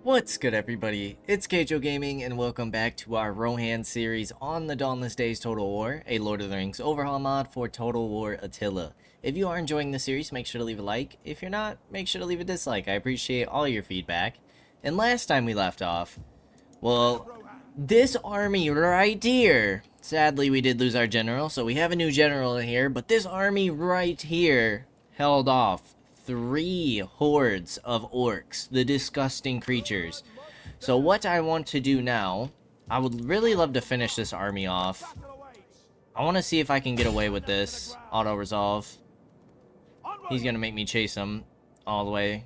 What's good, everybody? It's Kaige-O Gaming, and welcome back to our Rohan series on the Dawnless Days Total War, a Lord of the Rings overhaul mod for Total War Attila. If you are enjoying the series, make sure to leave a like. If you're not, make sure to leave a dislike. I appreciate all your feedback. And last time we left off, well, this army right here, sadly we did lose our general, so we have a new general in here, but this army right here held off 3 hordes of orcs, the disgusting creatures. So what I want to do now, I would really love to finish this army off. I want to see if I can get away with this auto-resolve. He's going to make me chase him all the way.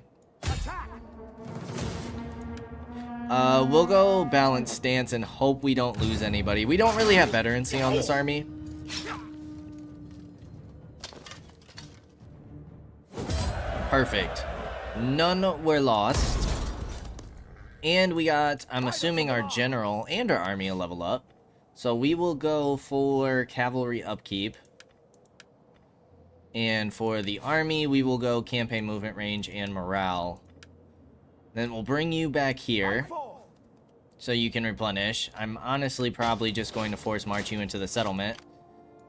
We'll go balanced stance and hope we don't lose anybody. We don't really have veterancy on this army. Perfect. None were lost. And we got, I'm assuming, our general and our army a level up. So we will go for cavalry upkeep. And for the army, we will go campaign movement range and morale. Then we'll bring you back here so you can replenish. I'm honestly probably just going to force march you into the settlement.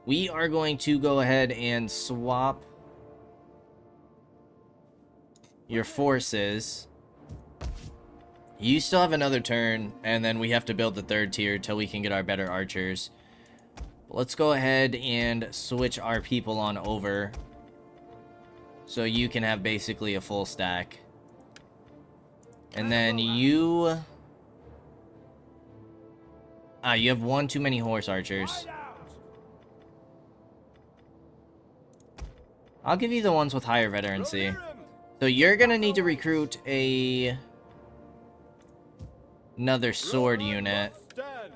We are going to go ahead and swap your forces. You still have another turn, and then we have to build the 3rd tier till we can get our better archers. Let's go ahead and switch our people on over so you can have basically a full stack. And then you have one too many horse archers. I'll give you the ones with higher veterancy. So you're gonna need to recruit another sword unit,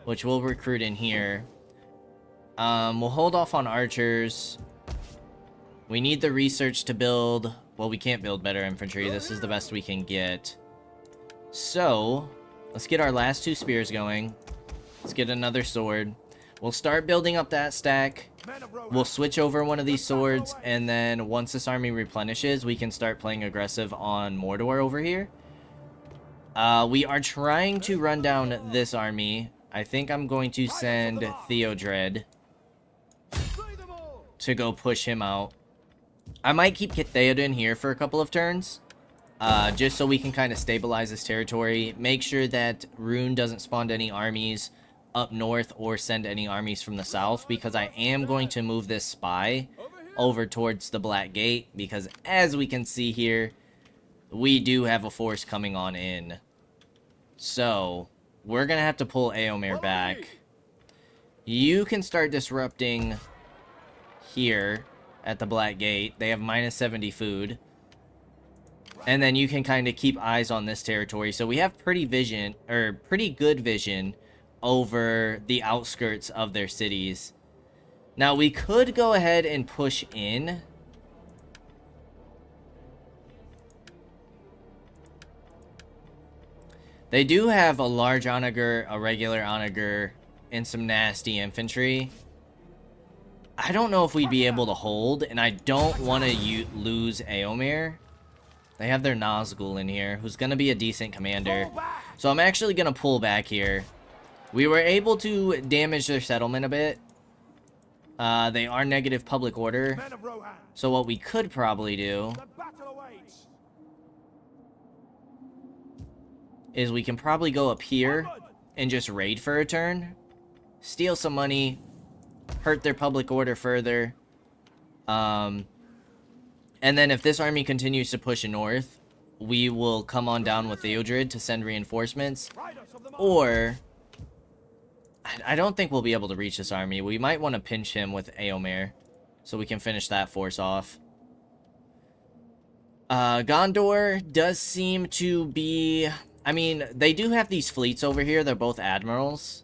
which we'll recruit in here. We'll hold off on archers. We need the research to build. Well, we can't build better infantry. This is the best we can get. So let's get our last 2 spears going. Let's get another sword. We'll start building up that stack. We'll switch over one of these swords, and then once this army replenishes, we can start playing aggressive on Mordor over here. We are trying to run down this army. I think I'm going to send Theodred to go push him out. I might keep Theoden here for a couple of turns, just so we can kind of stabilize this territory. Make sure that Rune doesn't spawn any armies up north or send any armies from the south, because I am going to move this spy over towards the Black Gate, because as we can see here, we do have a force coming on in. So we're gonna have to pull Éomer back. You can start disrupting here at the Black Gate. They have minus 70 food, and then you can kind of keep eyes on this territory. So we have pretty good vision over the outskirts of their cities. Now we could go ahead and push in. They do have a large onager, a regular onager, and some nasty infantry. I don't know if we'd be able to hold, and I don't want to lose Éomer. They have their Nazgul in here, who's going to be a decent commander. So I'm actually going to pull back here. We were able to damage their settlement a bit. They are negative public order. So what we could probably do is we can probably go up here and just raid for a turn. Steal some money. Hurt their public order further. And then if this army continues to push north, we will come on down with Theodred to send reinforcements. Or I don't think we'll be able to reach this army. We might want to pinch him with Éomer so we can finish that force off. Gondor does seem to be... I mean, they do have these fleets over here. They're both admirals.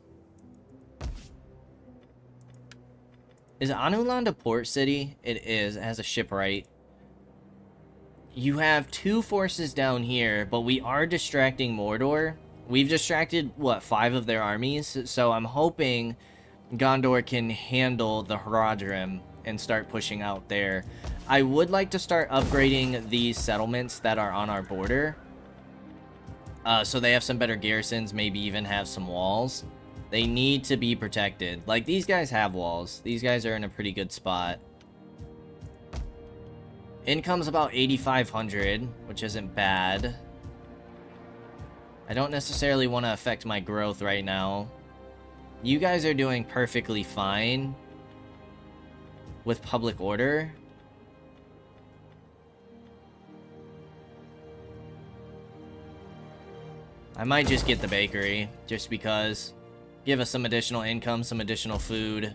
Is Anuland a port city? It is. It has a shipwright. You have 2 forces down here, but we are distracting Mordor. We've distracted, what, 5 of their armies? So I'm hoping Gondor can handle the Haradrim and start pushing out there. I would like to start upgrading these settlements that are on our border. So they have some better garrisons, maybe even have some walls. They need to be protected. Like, these guys have walls. These guys are in a pretty good spot. Income's about 8,500, which isn't bad. I don't necessarily want to affect my growth right now. You guys are doing perfectly fine with public order. I might just get the bakery, just because. Give us some additional income, some additional food.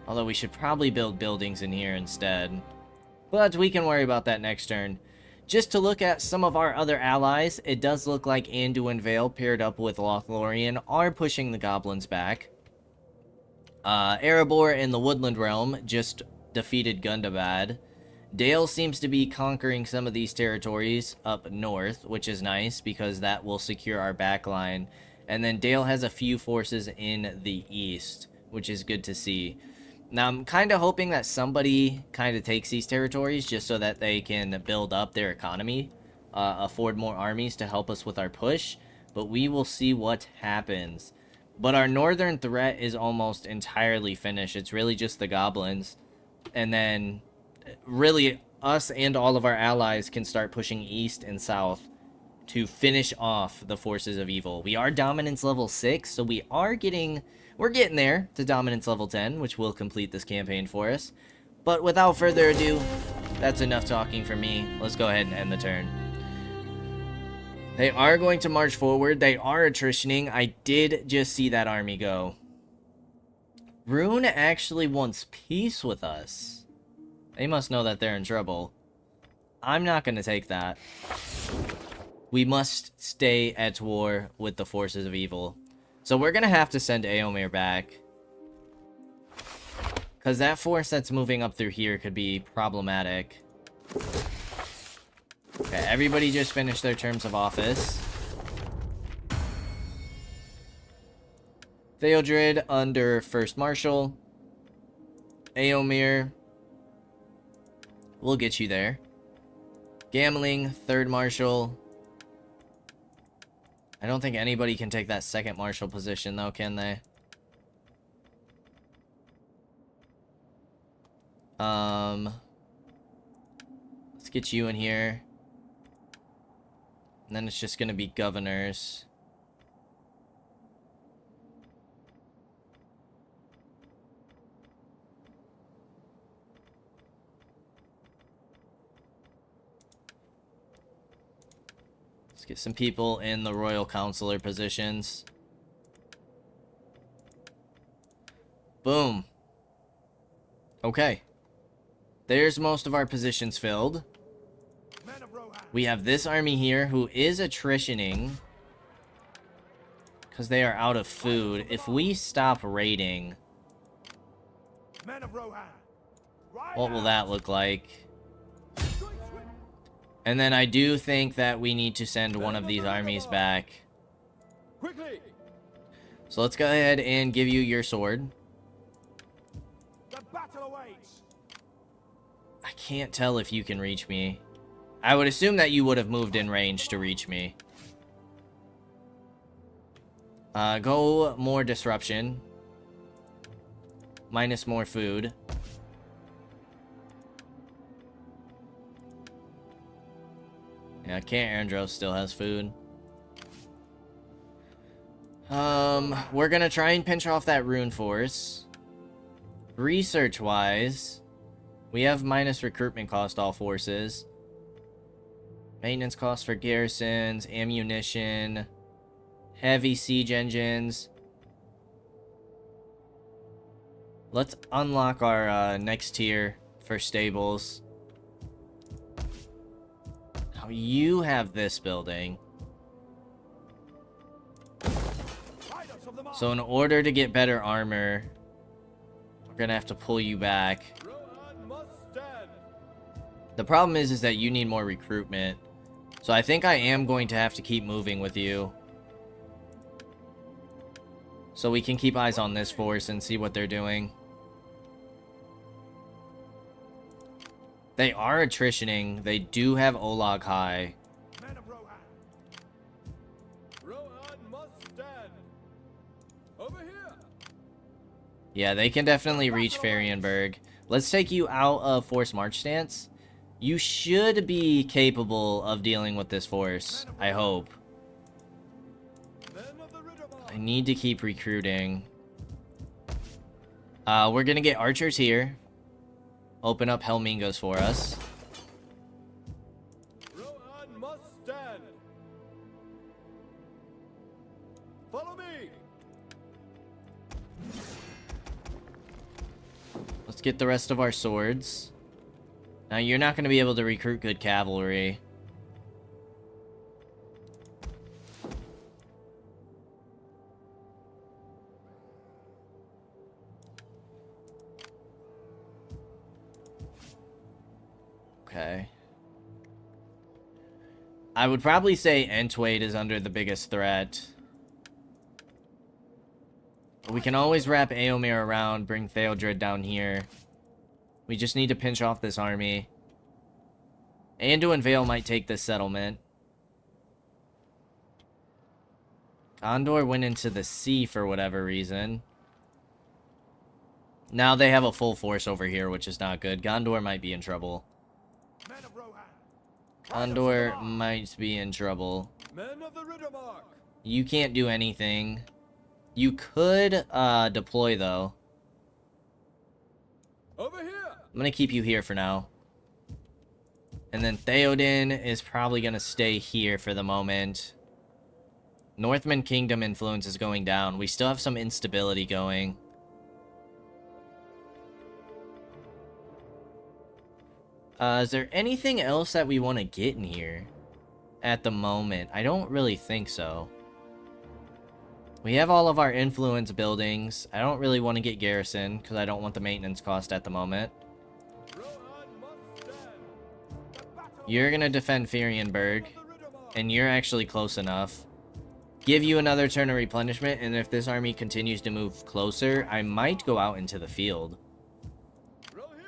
Although we should probably build buildings in here instead. But we can worry about that next turn. Just to look at some of our other allies, it does look like Anduin Vale paired up with Lothlorien are pushing the goblins back. Erebor in the Woodland Realm just defeated Gundabad. Dale seems to be conquering some of these territories up north, which is nice because that will secure our backline. And then Dale has a few forces in the east, which is good to see. Now, I'm kind of hoping that somebody kind of takes these territories just so that they can build up their economy, afford more armies to help us with our push. But we will see what happens. But our northern threat is almost entirely finished. It's really just the goblins. And then, really, us and all of our allies can start pushing east and south to finish off the forces of evil. We are dominance level 6, so we're getting there to dominance level 10, which will complete this campaign for us. But without further ado, that's enough talking for me. Let's go ahead and end the turn. They are going to march forward. They are attritioning. I did just see that army go. Rune actually wants peace with us. They must know that they're in trouble. I'm not going to take that. We must stay at war with the forces of evil. So we're going to have to send Éomer back. Because that force that's moving up through here could be problematic. Okay, everybody just finished their terms of office. Theodred under First Marshal. Éomer, we'll get you there. Gambling, Third Marshal. I don't think anybody can take that second marshal position, though, can they? Let's get you in here. And then it's just gonna be governors. Let's get some people in the royal counselor positions. Boom. Okay. There's most of our positions filled. We have this army here who is attritioning because they are out of food. If we stop raiding, what will that look like? And then I do think that we need to send one of these armies back. So let's go ahead and give you your sword. I can't tell if you can reach me. I would assume that you would have moved in range to reach me. Go more disruption. Minus more food. Yeah, Can't Arendros still has food. We're gonna try and pinch off that rune force. Research-wise, we have minus recruitment cost all forces. Maintenance costs for garrisons, ammunition, heavy siege engines. Let's unlock our next tier for stables. Now you have this building. So in order to get better armor, we're gonna have to pull you back. The problem is that you need more recruitment. So I think I am going to have to keep moving with you. So we can keep eyes on this force and see what they're doing. They are attritioning. They do have Olag High. Rohan must stand. Over here. Yeah, they can definitely reach Farienberg. Let's take you out of force march stance. You should be capable of dealing with this force, I hope. I need to keep recruiting. We're gonna get archers here. Open up Helmingos for us. Rohan must stand. Follow me. Let's get the rest of our swords. Now, you're not going to be able to recruit good cavalry. Okay. I would probably say Entwade is under the biggest threat. But we can always wrap Eomer around, bring Theodred down here. We just need to pinch off this army. Anduin Vale might take this settlement. Gondor went into the sea for whatever reason. Now they have a full force over here, which is not good. Gondor might be in trouble. Men of Rohan. Gondor might be in trouble. Men of the Riddermark. You can't do anything. You could deploy, though. Over here. I'm going to keep you here for now. And then Theoden is probably going to stay here for the moment. Northman Kingdom influence is going down. We still have some instability going. Is there anything else that we want to get in here at the moment? I don't really think so. We have all of our influence buildings. I don't really want to get garrison because I don't want the maintenance cost at the moment. You're going to defend Farienberg, and you're actually close enough. Give you another turn of replenishment, and if this army continues to move closer, I might go out into the field.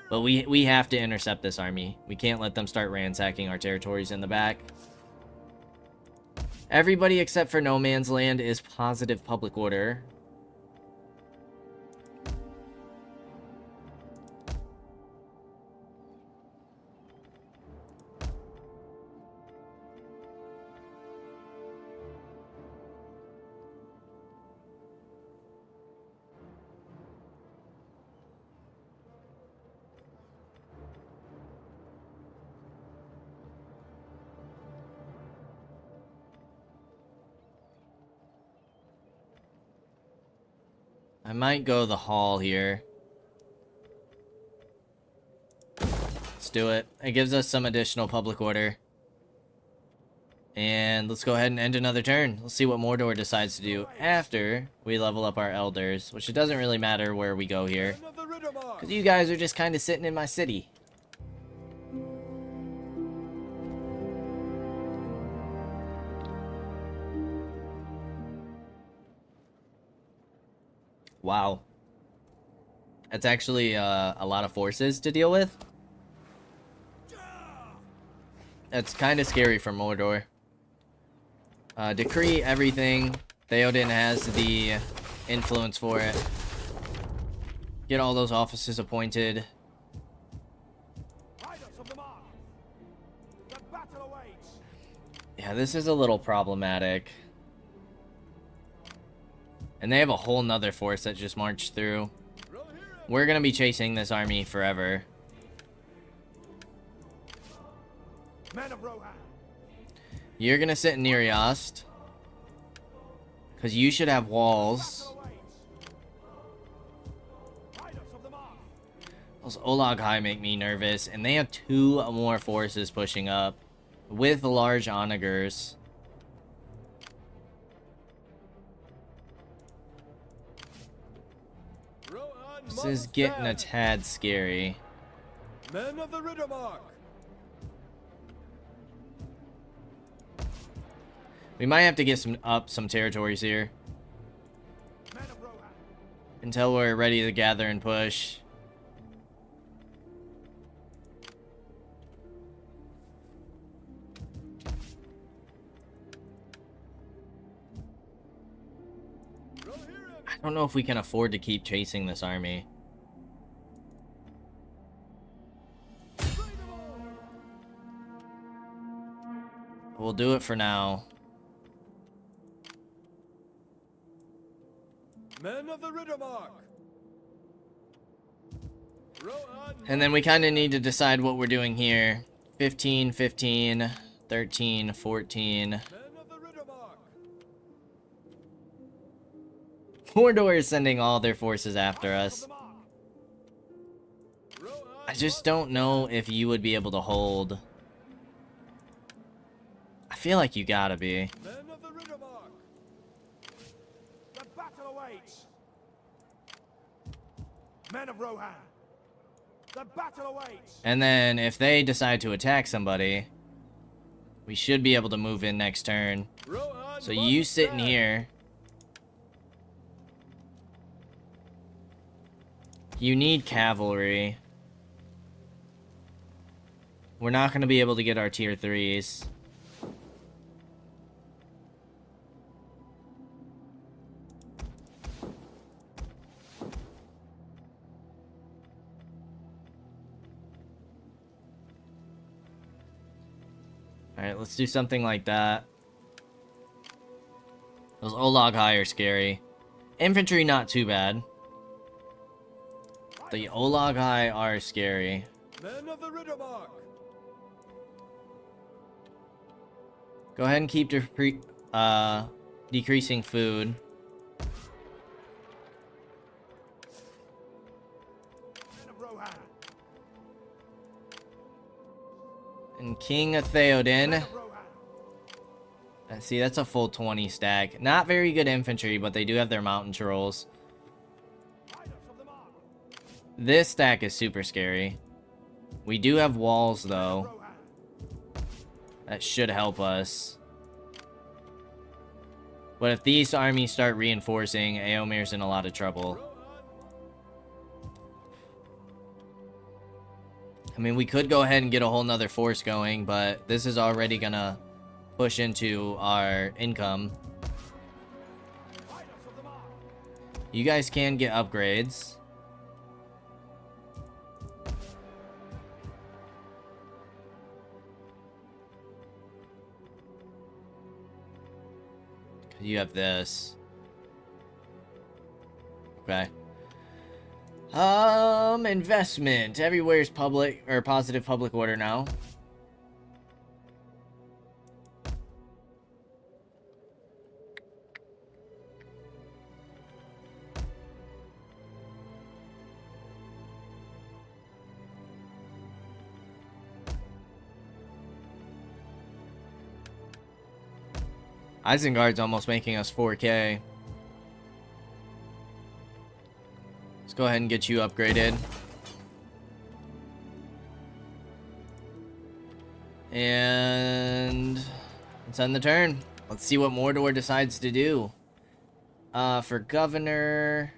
But we have to intercept this army. We can't let them start ransacking our territories in the back. Everybody except for No Man's Land is positive public order. I might go the hall here. Let's do it. It gives us some additional public order. And let's go ahead and end another turn. Let's see what Mordor decides to do after we level up our elders, which it doesn't really matter where we go here, because you guys are just kind of sitting in my city. Wow. That's actually a lot of forces to deal with. That's kind of scary for Mordor. Decree everything. Theoden has the influence for it. Get all those offices appointed. Yeah, this is a little problematic. And they have a whole nother force that just marched through. We're gonna be chasing this army forever. Men of Rohan. You're gonna sit in Neriast, because you should have walls. Those Olaghai make me nervous, and they have 2 more forces pushing up with large onagers. This is getting a tad scary. Men of the Riddermark. We might have to get some territories here until we're ready to gather and push. I don't know if we can afford to keep chasing this army. We'll do it for now. Men of the Riddermark. Rohan. And then we kind of need to decide what we're doing here. 15, 15, 13, 14. Men of the Riddermark. Mordor is sending all their forces after us. Rohan. I just don't know if you would be able to hold. I feel like you gotta be. Men of the Riddermark. The battle awaits! Men of Rohan! The battle awaits! And then if they decide to attack somebody, we should be able to move in next turn. Rohan So you must sit in stand. here. You need cavalry. We're not going to be able to get our tier 3s. Alright, let's do something like that. Those Olag High are scary. Infantry, not too bad. The Olag High are scary. Men of the Riddermark. Go ahead and keep decreasing food. Men of Rohan! And King of Theoden. Men of Rohan! See, that's a full 20 stack. Not very good infantry, but they do have their mountain trolls. Riders of the Mark! This stack is super scary. We do have walls, though. Rohan! That should help us. But if these armies start reinforcing, Eomer's in a lot of trouble. I mean, we could go ahead and get a whole nother force going, but this is already gonna push into our income. Riders of the Mark! You guys can get upgrades. You have this. Okay. Investment. Everywhere's public or positive public order now. Isengard's almost making us 4K. Let's go ahead and get you upgraded. And let's end the turn. Let's see what Mordor decides to do. For governor...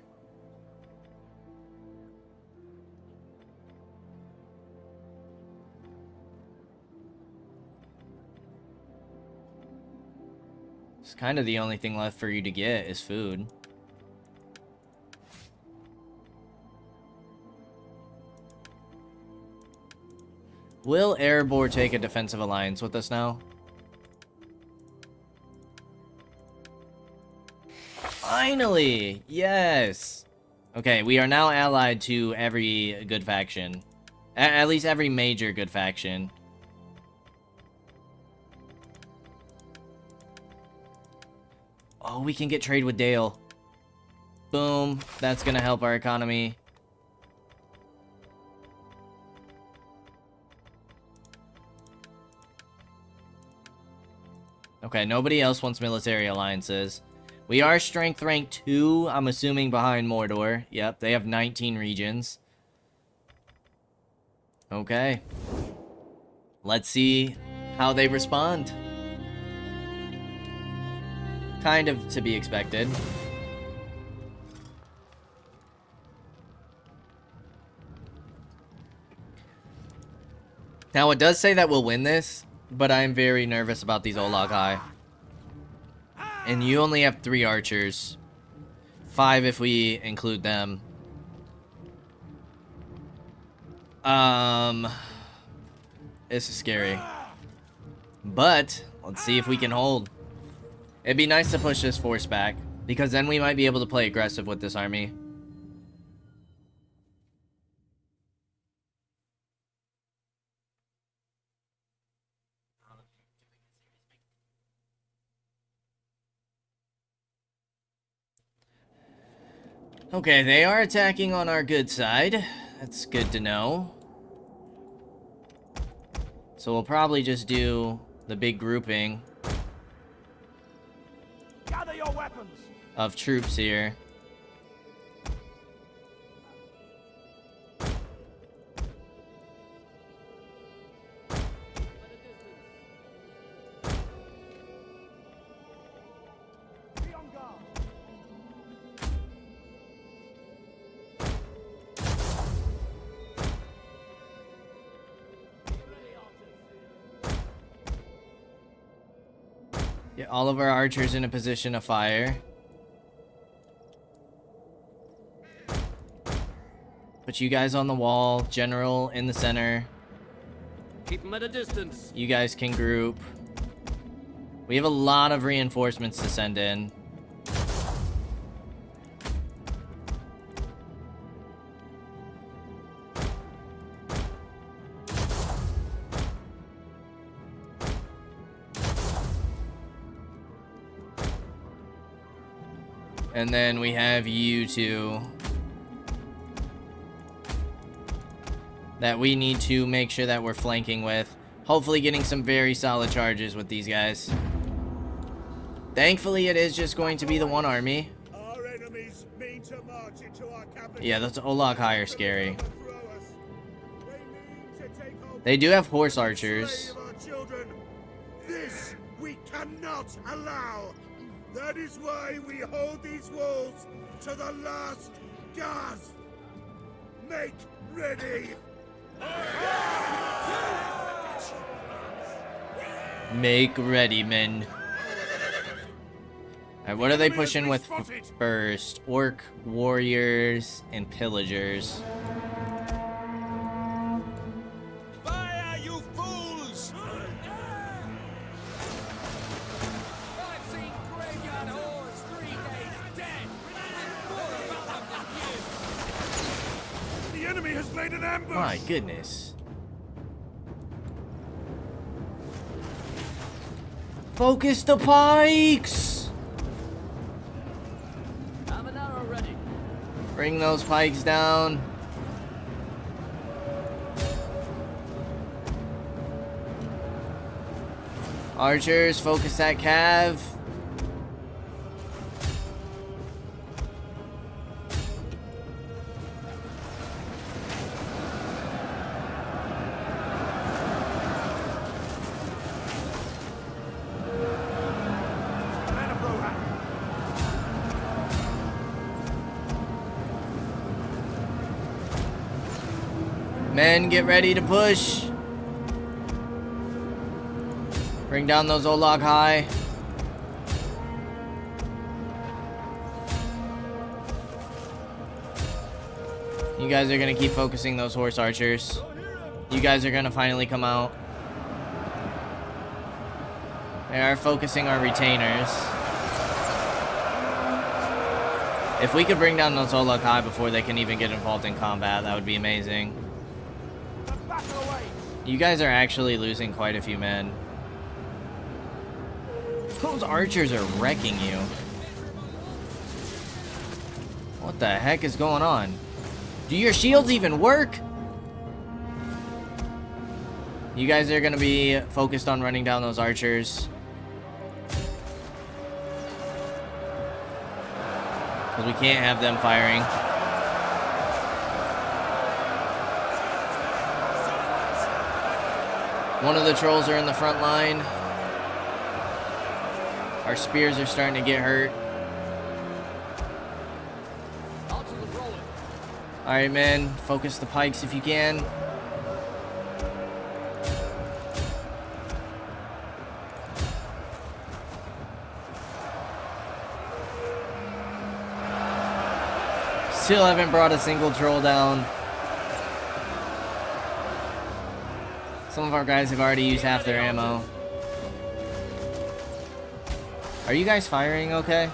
It's kind of the only thing left for you to get is food. Will Erebor take a defensive alliance with us now? Finally! Yes! Okay, we are now allied to every good faction. At least every major good faction. Oh, we can get trade with Dale. Boom. That's gonna help our economy. Okay, nobody else wants military alliances. We are strength rank 2, I'm assuming, behind Mordor. Yep, they have 19 regions. Okay. Let's see how they respond. Kind of to be expected. Now, it does say that we'll win this, but I'm very nervous about these Olag High. And you only have 3 archers. 5 if we include them. This is scary. But let's see if we can hold. It'd be nice to push this force back, because then we might be able to play aggressive with this army. Okay, they are attacking on our good side. That's good to know. So we'll probably just do the big grouping Gather your weapons. of troops here. Be on guard. Get all of our archers in a position of fire. Put you guys on the wall, general in the center. Keep them at a distance. You guys can group. We have a lot of reinforcements to send in. And then we have you two that we need to make sure that we're flanking with. Hopefully getting some very solid charges with these guys. Thankfully, it is just going to be the one army. Our enemies mean to march into our capital. Yeah, those Olog High are scary. Overthrow us. They mean to take our They do have horse archers. slave our children. This we cannot allow. That is why we hold these walls to the last gasp. Make ready. Make ready, men. Alright, what are they pushing with first? Orc, warriors, and pillagers. Fire, you fools! I've seen graveyard whores 3 days dead. The enemy has laid an ambush. My goodness. Focus the pikes! I'm an arrow ready. Bring those pikes down. Archers, focus that cav. Man of Rohan. Men, get ready to push. Bring down those Olog High. You guys are gonna keep focusing those horse archers. You guys are gonna finally come out. They are focusing our retainers. If we could bring down those Olog High before they can even get involved in combat, that would be amazing. The battle awaits. You guys are actually losing quite a few men. Those archers are wrecking you. What the heck is going on? Do your shields even work? You guys are gonna be focused on running down those archers. Because we can't have them firing. One of the trolls are in the front line. Our spears are starting to get hurt. Alright, men. Focus the pikes if you can. Still haven't brought a single troll down. Some of our guys have already used half their ammo. Are you guys firing okay?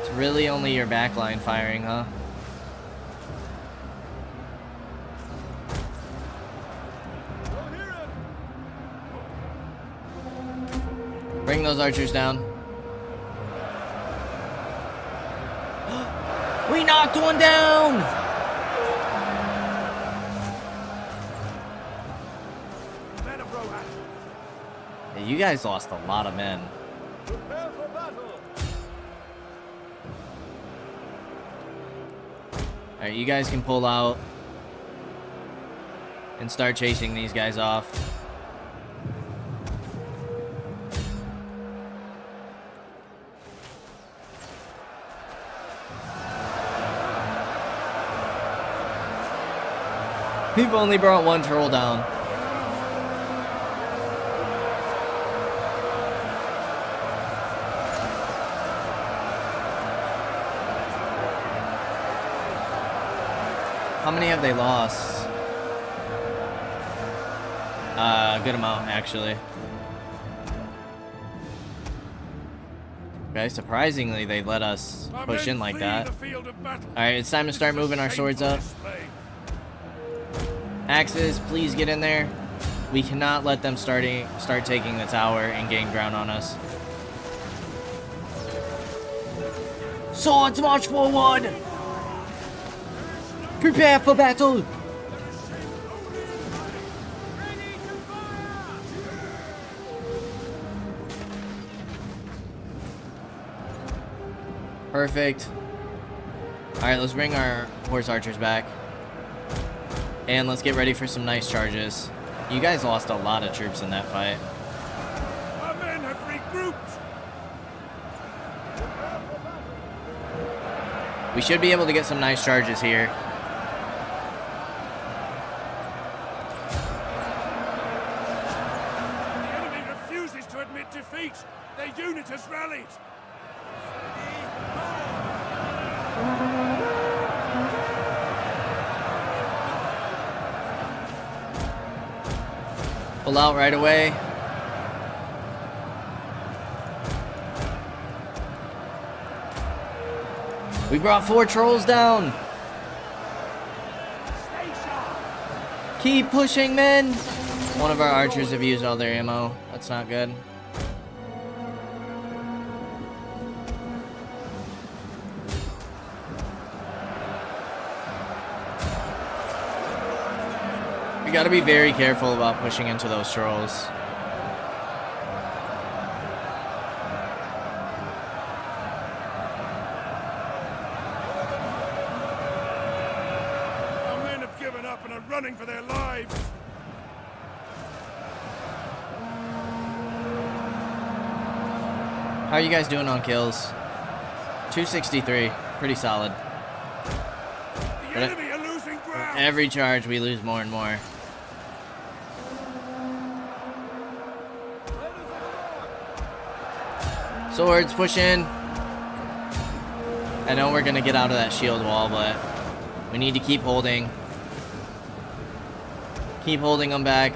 It's really only your backline firing, huh? Bring those archers down. We knocked one down! Men of Rohan, Yeah, you guys lost a lot of men. prepare for battle. Alright, you guys can pull out and start chasing these guys off. We've only brought one troll down. How many have they lost? A good amount, actually. Okay, surprisingly, they let us Our push men in like flee that. the field of battle. Alright, it's time to start moving our swords up. Display. Axes, please get in there. We cannot let them start taking the tower and gain ground on us. Swords, march forward! Prepare for battle! Ready to fire! Perfect. Alright, let's bring our horse archers back. And let's get ready for some nice charges. You guys lost a lot of troops in that fight. Our men have regrouped. We should be able to get some nice charges here. The enemy refuses to admit defeat. Their unit has rallied. Pull out right away. We brought 4 trolls down. Stay sharp. Keep pushing, men. One of our archers have used all their ammo. That's not good. We gotta be very careful about pushing into those trolls. Our men have given up and are running for their lives. How are you guys doing on kills? 263. Pretty solid. The But enemy are losing ground. every charge we lose more and more. Swords, push in. I know we're gonna get out of that shield wall, but we need to keep holding. Keep holding them back.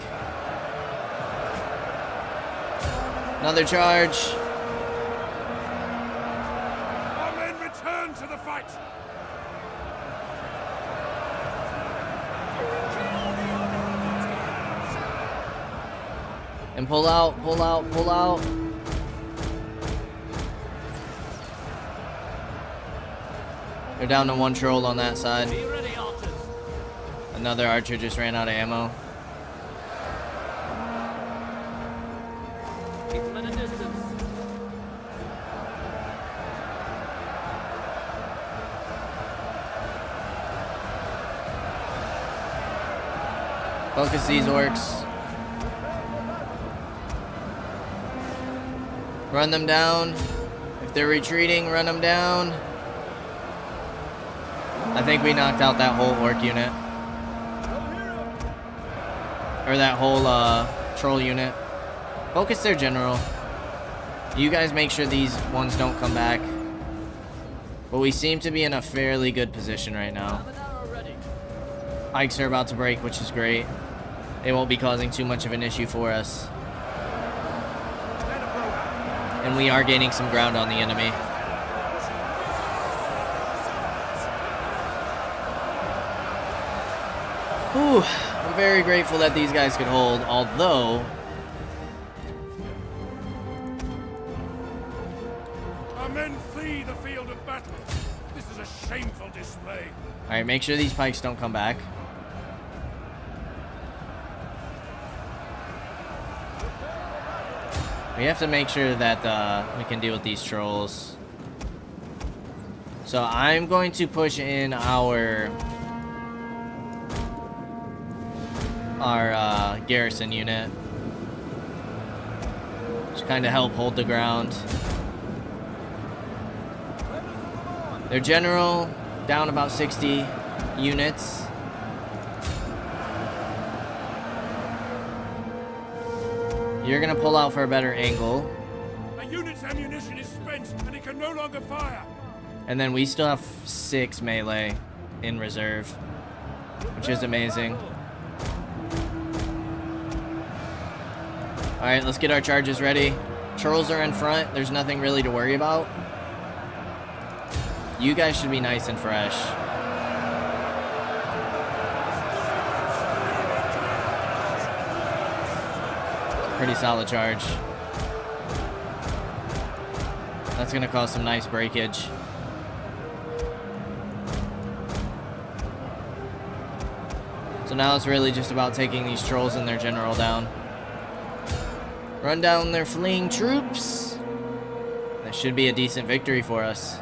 Another charge. Our men return to the fight. And pull out, pull out, pull out. They're down to 1 troll on that side. Be ready, archers. Another archer just ran out of ammo. Keep them at a distance. Focus these orcs. Run them down. If they're retreating, run them down. I think we knocked out that whole orc unit. Or that whole troll unit. Focus their general. You guys make sure these ones don't come back. But we seem to be in a fairly good position right now. Pikes are about to break, which is great. They won't be causing too much of an issue for us. And we are gaining some ground on the enemy. Whew, I'm very grateful that these guys could hold, although... Our men flee the field of battle. This is a shameful display. Alright, make sure these pikes don't come back. We have to make sure that we can deal with these trolls. So I'm going to push in our garrison unit to kind of help hold the ground. Their general down about 60 units. You're gonna pull out for a better angle. A unit's ammunition is spent and it can no longer fire. And then we still have 6 melee in reserve, which is amazing. Alright, let's get our charges ready. Trolls are in front. There's nothing really to worry about. You guys should be nice and fresh. Pretty solid charge. That's gonna cause some nice breakage. So now it's really just about taking these trolls and their general down. Run down their fleeing troops. That should be a decent victory for us.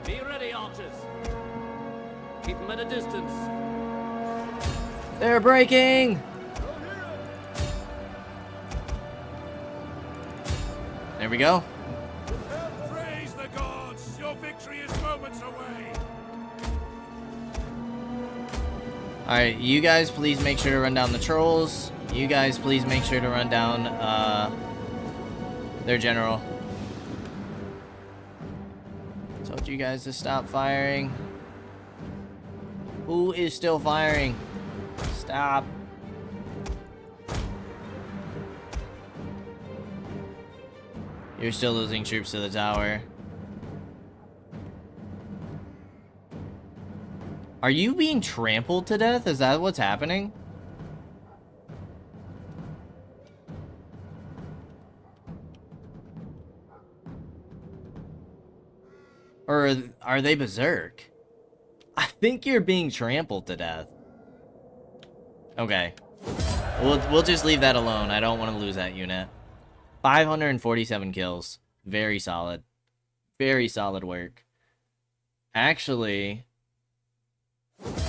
Be ready, archers. Keep them at a distance. They're breaking! There we go. Praise the gods! Your victory is moments away! Alright, you guys please make sure to run down the trolls. You guys please make sure to run down their general. Told you guys to stop firing. Who is still firing? Stop. You're still losing troops to the tower. Are you being trampled to death? Is that what's happening? Or are they berserk? I think you're being trampled to death. Okay. We'll just leave that alone. I don't want to lose that unit. 547 kills. Very solid. Very solid work. Actually,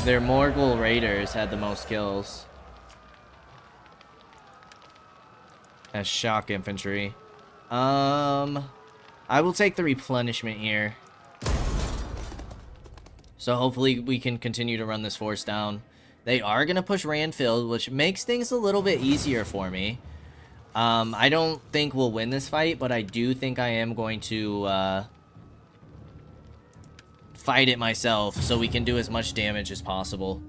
their Morgul Raiders had the most kills. As shock infantry. I will take the replenishment here. So hopefully we can continue to run this force down. They are going to push Ranfield, which makes things a little bit easier for me. I don't think we'll win this fight, but I do think I am going to fight it myself so we can do as much damage as possible.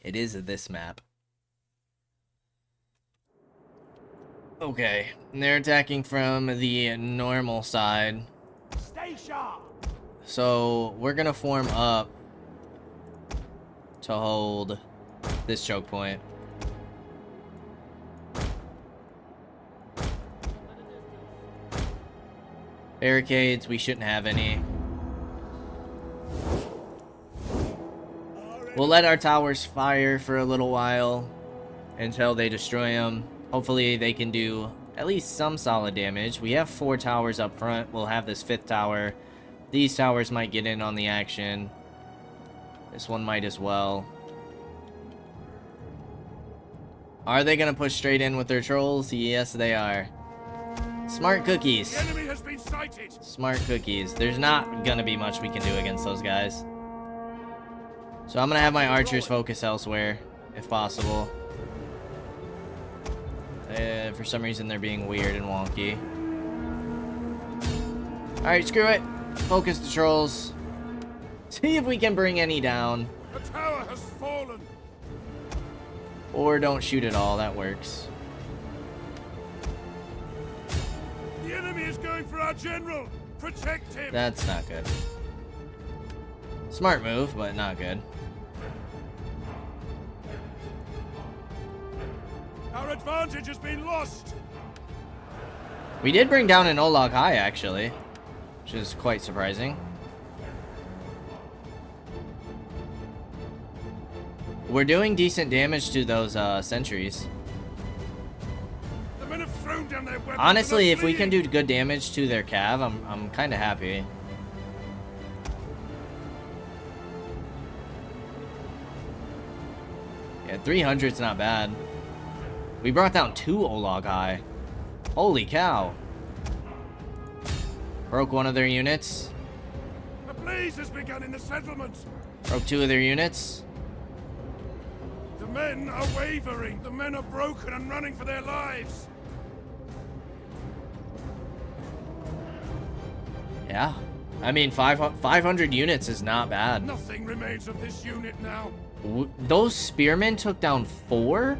It is this map. Okay, and they're attacking from the normal side. Stay sharp! So we're gonna form up to hold this choke point. Barricades, we shouldn't have any. We'll let our towers fire for a little while until they destroy them. Hopefully they can do at least some solid damage. We have 4 towers up front. We'll have this 5th tower. These towers might get in on the action. This one might as well. Are they going to push straight in with their trolls? Yes, they are. Smart cookies. The enemy has been sighted. Smart cookies. There's not going to be much we can do against those guys. So I'm going to have my archers focus elsewhere, if possible. For some reason, they're being weird and wonky. Alright, screw it. Focus the trolls. See if we can bring any down. The tower has fallen. Or don't shoot at all. That works. The enemy is going for our general. Protect him. That's not good. Smart move, but not good. Our advantage has been lost. We did bring down an Olag High, actually, which is quite surprising. We're doing decent damage to those sentries. The men have thrown down their weapons. Honestly, if we can do good damage to their cav, I'm kind of happy. Yeah, 300's not bad. We brought down 2 Olag High. Holy cow. Broke one of their units. A blaze has begun in the settlement. Broke 2 of their units. The men are wavering. The men are broken and running for their lives. Yeah. I mean, 500 units is not bad. Nothing remains of this unit now. Those spearmen took down 4?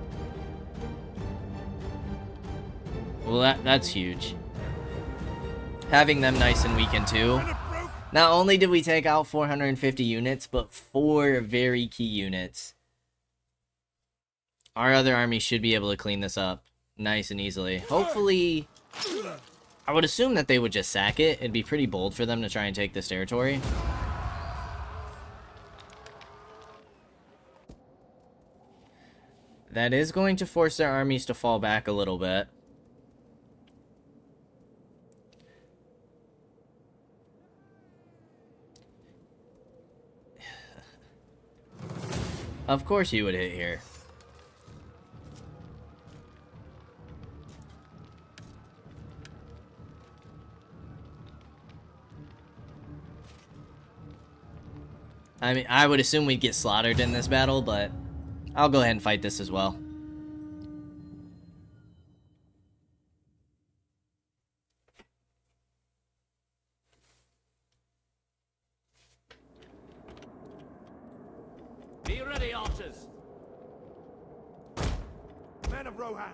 Well, that's huge. Having them nice and weakened too. Not only did we take out 450 units, but 4 very key units. Our other army should be able to clean this up nice and easily. Hopefully, I would assume that they would just sack it. It'd be pretty bold for them to try and take this territory. That is going to force their armies to fall back a little bit. Of course you would hit here. I mean, I would assume we'd get slaughtered in this battle, but I'll go ahead and fight this as well. Be ready, archers. Men of Rohan.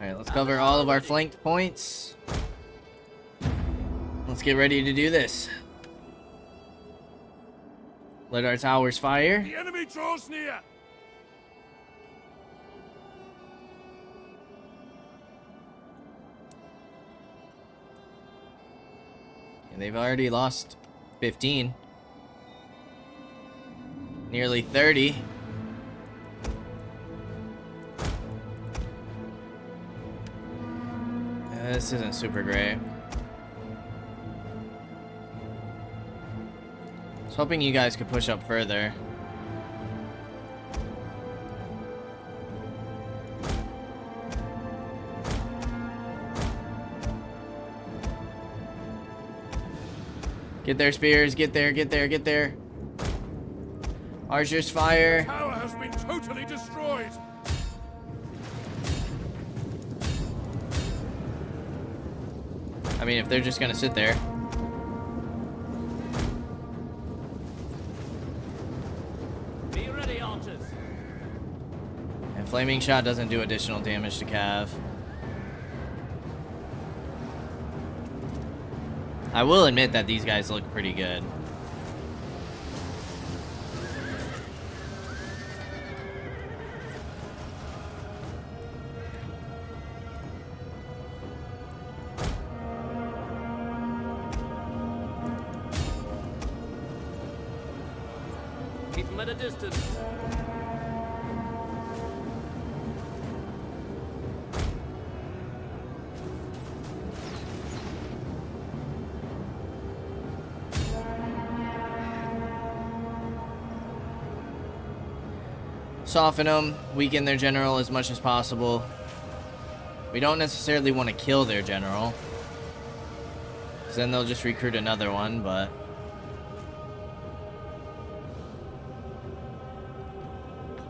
Alright, let's cover all of our flanked points. Let's get ready to do this. Let our towers fire. The enemy draws near. And they've already lost 15. Nearly 30. This isn't super great. I was hoping you guys could push up further. Get their spears, get there, get there, get there. Archers fire. The tower has been totally destroyed. I mean, if they're just gonna sit there. Be ready, archers. And flaming shot doesn't do additional damage to Cav. I will admit that these guys look pretty good. Keep them at a distance. Soften them, weaken their general as much as possible. We don't necessarily want to kill their general, because then they'll just recruit another one, but...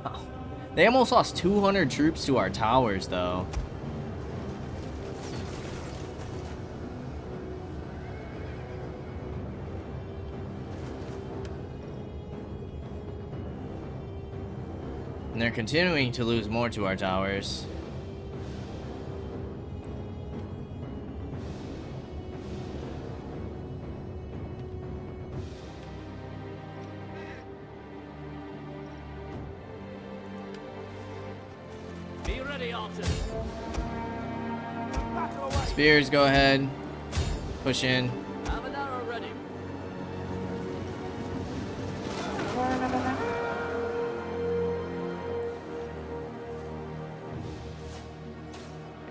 Oh. They almost lost 200 troops to our towers, though. And they're continuing to lose more to our towers. Be ready, archers. Battle away. Spears, go ahead. Push in. Have an arrow ready.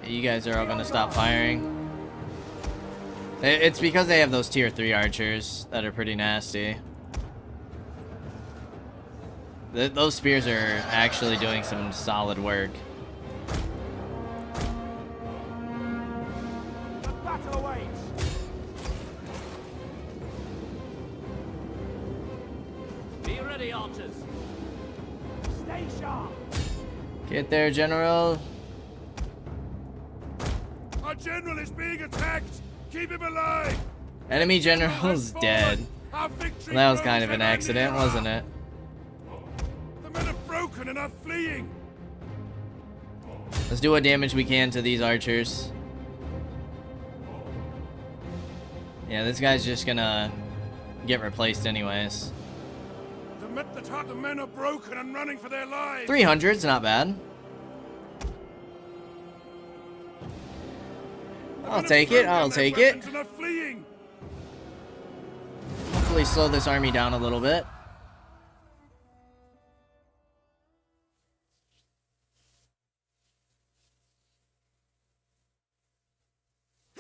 You guys are all gonna stop firing. It's because they have those tier 3 archers that are pretty nasty. Those spears are actually doing some solid work. The battle awaits. Be ready, archers. Stay sharp. Get there, General. Our general is being attacked! Keep him alive! Enemy general's dead. Our victory That was grows kind of an ever accident, nearer. wasn't it? The men are broken and are fleeing! Let's do what damage we can to these archers. Yeah, this guy's just gonna get replaced anyways. The men are broken and running for their lives! 300's not bad. I'll take it, I'll take it. And are fleeing. Hopefully slow this army down a little bit.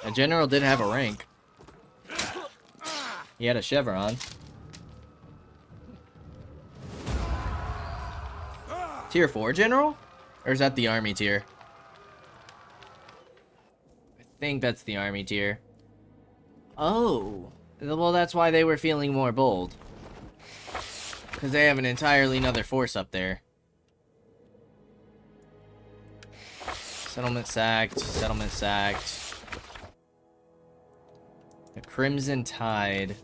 A general did have a rank. He had a chevron. Tier 4 general? Or is that the army tier? I think that's the army tier. Oh. Well, that's why they were feeling more bold. Because they have an entirely another force up there. Settlement sacked. Settlement sacked. The Crimson Tide.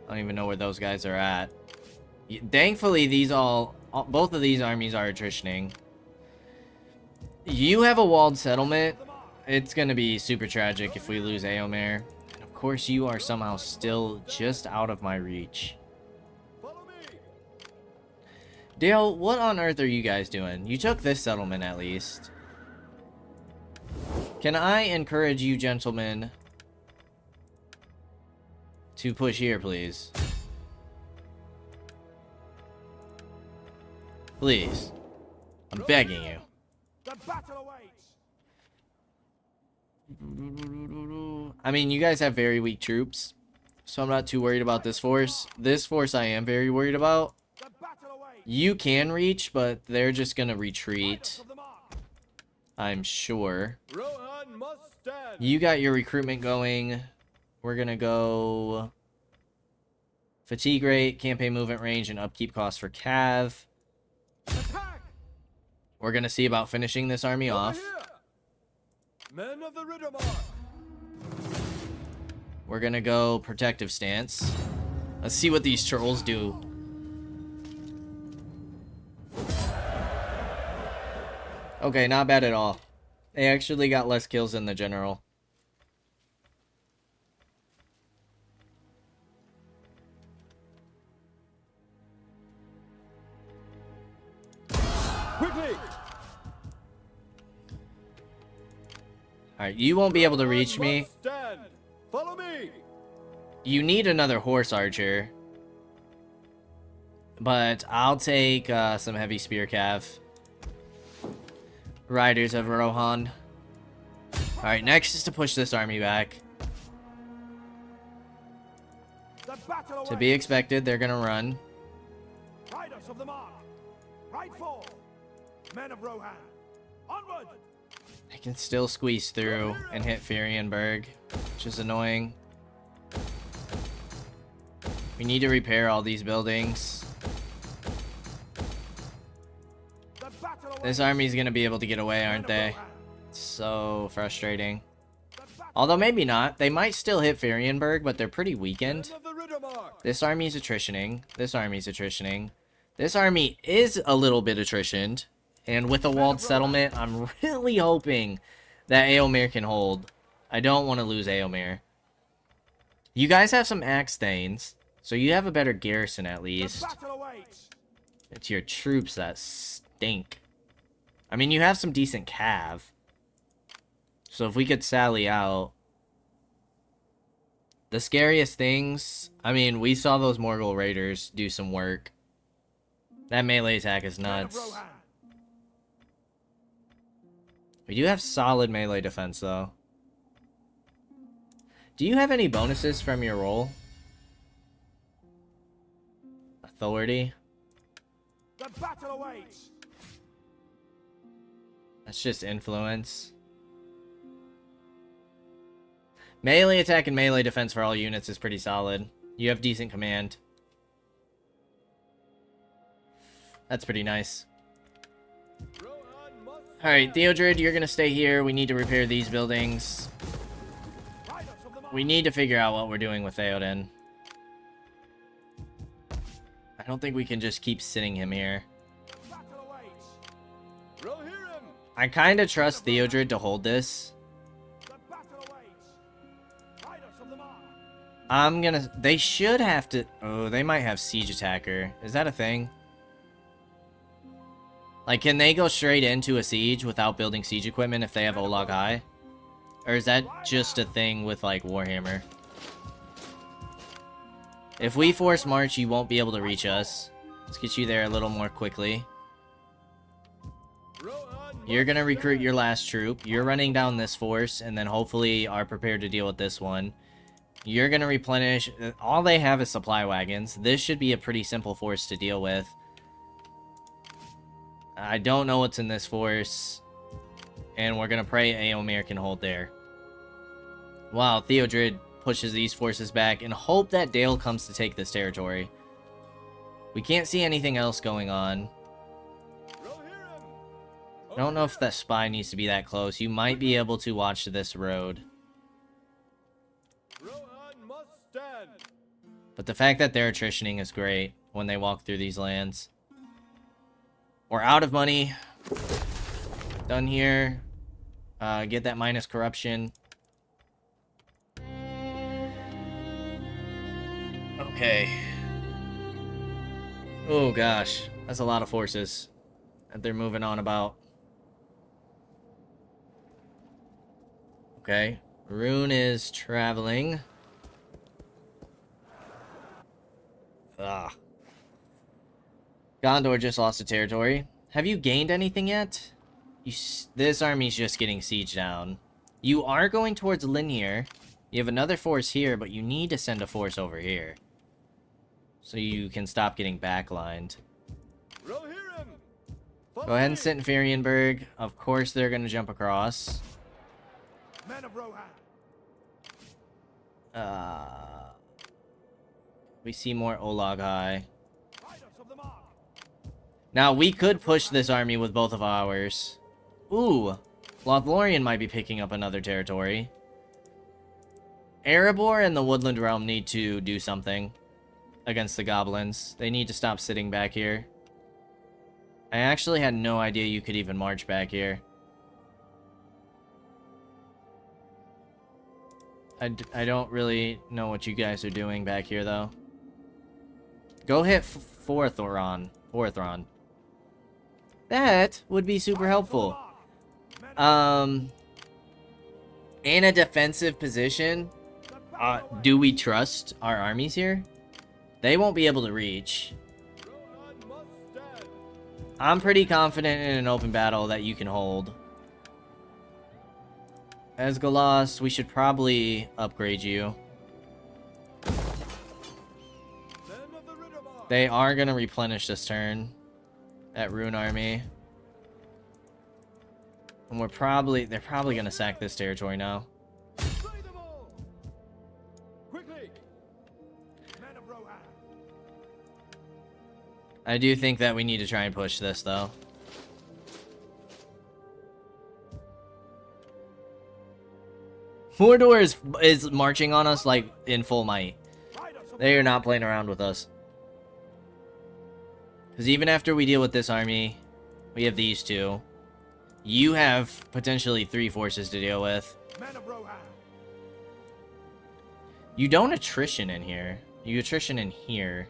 I don't even know where those guys are at. Thankfully, both of these armies are attritioning. You have a walled settlement. It's gonna be super tragic if we lose Eomer. And of course, you are somehow still just out of my reach. Dale, what on earth are you guys doing? You took this settlement at least. Can I encourage you gentlemen to push here, please? Please. I'm begging you. The battle awaits. I mean, you guys have very weak troops, so I'm not too worried about this force. This force I am very worried about. The battle awaits. You can reach, but they're just gonna retreat. I'm sure. Rohan must stand. You got your recruitment going. We're gonna go fatigue rate, campaign movement range, and upkeep cost for Cav. Attack. We're gonna see about finishing this army Over off. here. Men of the Riddermark. We're gonna go protective stance. Let's see what these trolls do. Okay, not bad at all. They actually got less kills than the general. Quickly. Alright, you won't be able to reach me. Stand. Follow me. You need another horse archer. But I'll take some heavy spear cav. Riders of Rohan. Alright, next is to push this army back. The battle To be expected, they're gonna run. Riders of the mark, right forth. Men of Rohan, onward. I can still squeeze through and hit Furienberg, which is annoying. We need to repair all these buildings. This army's gonna be able to get away, aren't they? It's so frustrating. Although maybe not. They might still hit Furienberg, but they're pretty weakened. This army's attritioning. This army's attritioning. This army is a little bit attritioned. And with a walled settlement, I'm really hoping that Eomer can hold. I don't want to lose Eomer. You guys have some axe thanes, so you have a better garrison at least. It's your troops that stink. I mean, you have some decent cav. So if we could sally out. The scariest things, I mean, we saw those Morgul Raiders do some work. That melee attack is nuts. We do have solid melee defense, though. Do you have any bonuses from your role? Authority? The battle awaits. That's just influence. Melee attack and melee defense for all units is pretty solid. You have decent command. That's pretty nice. Alright, Theodred, you're gonna stay here. We need to repair these buildings. We need to figure out what we're doing with Theoden. I don't think we can just keep sitting him here. I kind of trust Theodred to hold this. I'm gonna... They should have to... Oh, they might have Siege Attacker. Is that a thing? Like, can they go straight into a siege without building siege equipment if they have Olag High? Or is that just a thing with, like, Warhammer? If we force march, you won't be able to reach us. Let's get you there a little more quickly. You're gonna recruit your last troop. You're running down this force, and then hopefully are prepared to deal with this one. You're gonna replenish. All they have is supply wagons. This should be a pretty simple force to deal with. I don't know what's in this force. And we're gonna pray Eomer can hold there. Wow, Theodred pushes these forces back and hope that Dale comes to take this territory. We can't see anything else going on. I don't know if that spy needs to be that close. You might be able to watch this road. But the fact that they're attritioning is great when they walk through these lands. We're out of money. Done here. Get that minus corruption. Okay. Oh gosh. That's a lot of forces that they're moving on about. Okay. Rune is traveling. Ah. Gondor just lost a territory. Have you gained anything yet? This army's just getting sieged down. You are going towards Linhir. You have another force here, but you need to send a force over here. So you can stop getting backlined. Go ahead and sit in Farienberg. Of course they're going to jump across. Men of Rohan. We see more Olag High. Now, we could push this army with both of ours. Ooh, Lothlorien might be picking up another territory. Erebor and the Woodland Realm need to do something against the goblins. They need to stop sitting back here. I actually had no idea you could even march back here. I don't really know what you guys are doing back here, though. Go hit Forthron. That would be super helpful. In a defensive position, do we trust our armies here? They won't be able to reach. I'm pretty confident in an open battle that you can hold. Esgalos, we should probably upgrade you. They are gonna replenish this turn. That Rune army. And they're probably gonna sack this territory now. Slay them all! Quickly! Men of Rohan! I do think that we need to try and push this, though. Mordor is marching on us, like, in full might. They are not playing around with us. Because even after we deal with this army, we have these two. You have potentially 3 forces to deal with. Men of Rohan! You don't attrition in here. You attrition in here.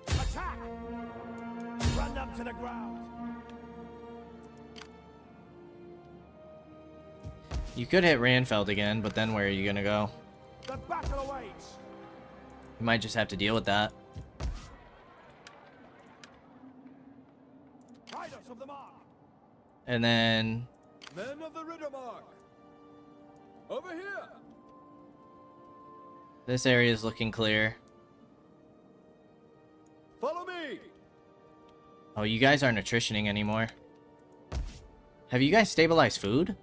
Attack! Run them to the ground! You could hit Ranfeld again, but then where are you gonna go? The battle awaits! You might just have to deal with that. Riders of the mark! And then... Men of the Riddermark! Over here! this area is looking clear. Follow me! Oh, you guys aren't attritioning anymore. Have you guys stabilized food?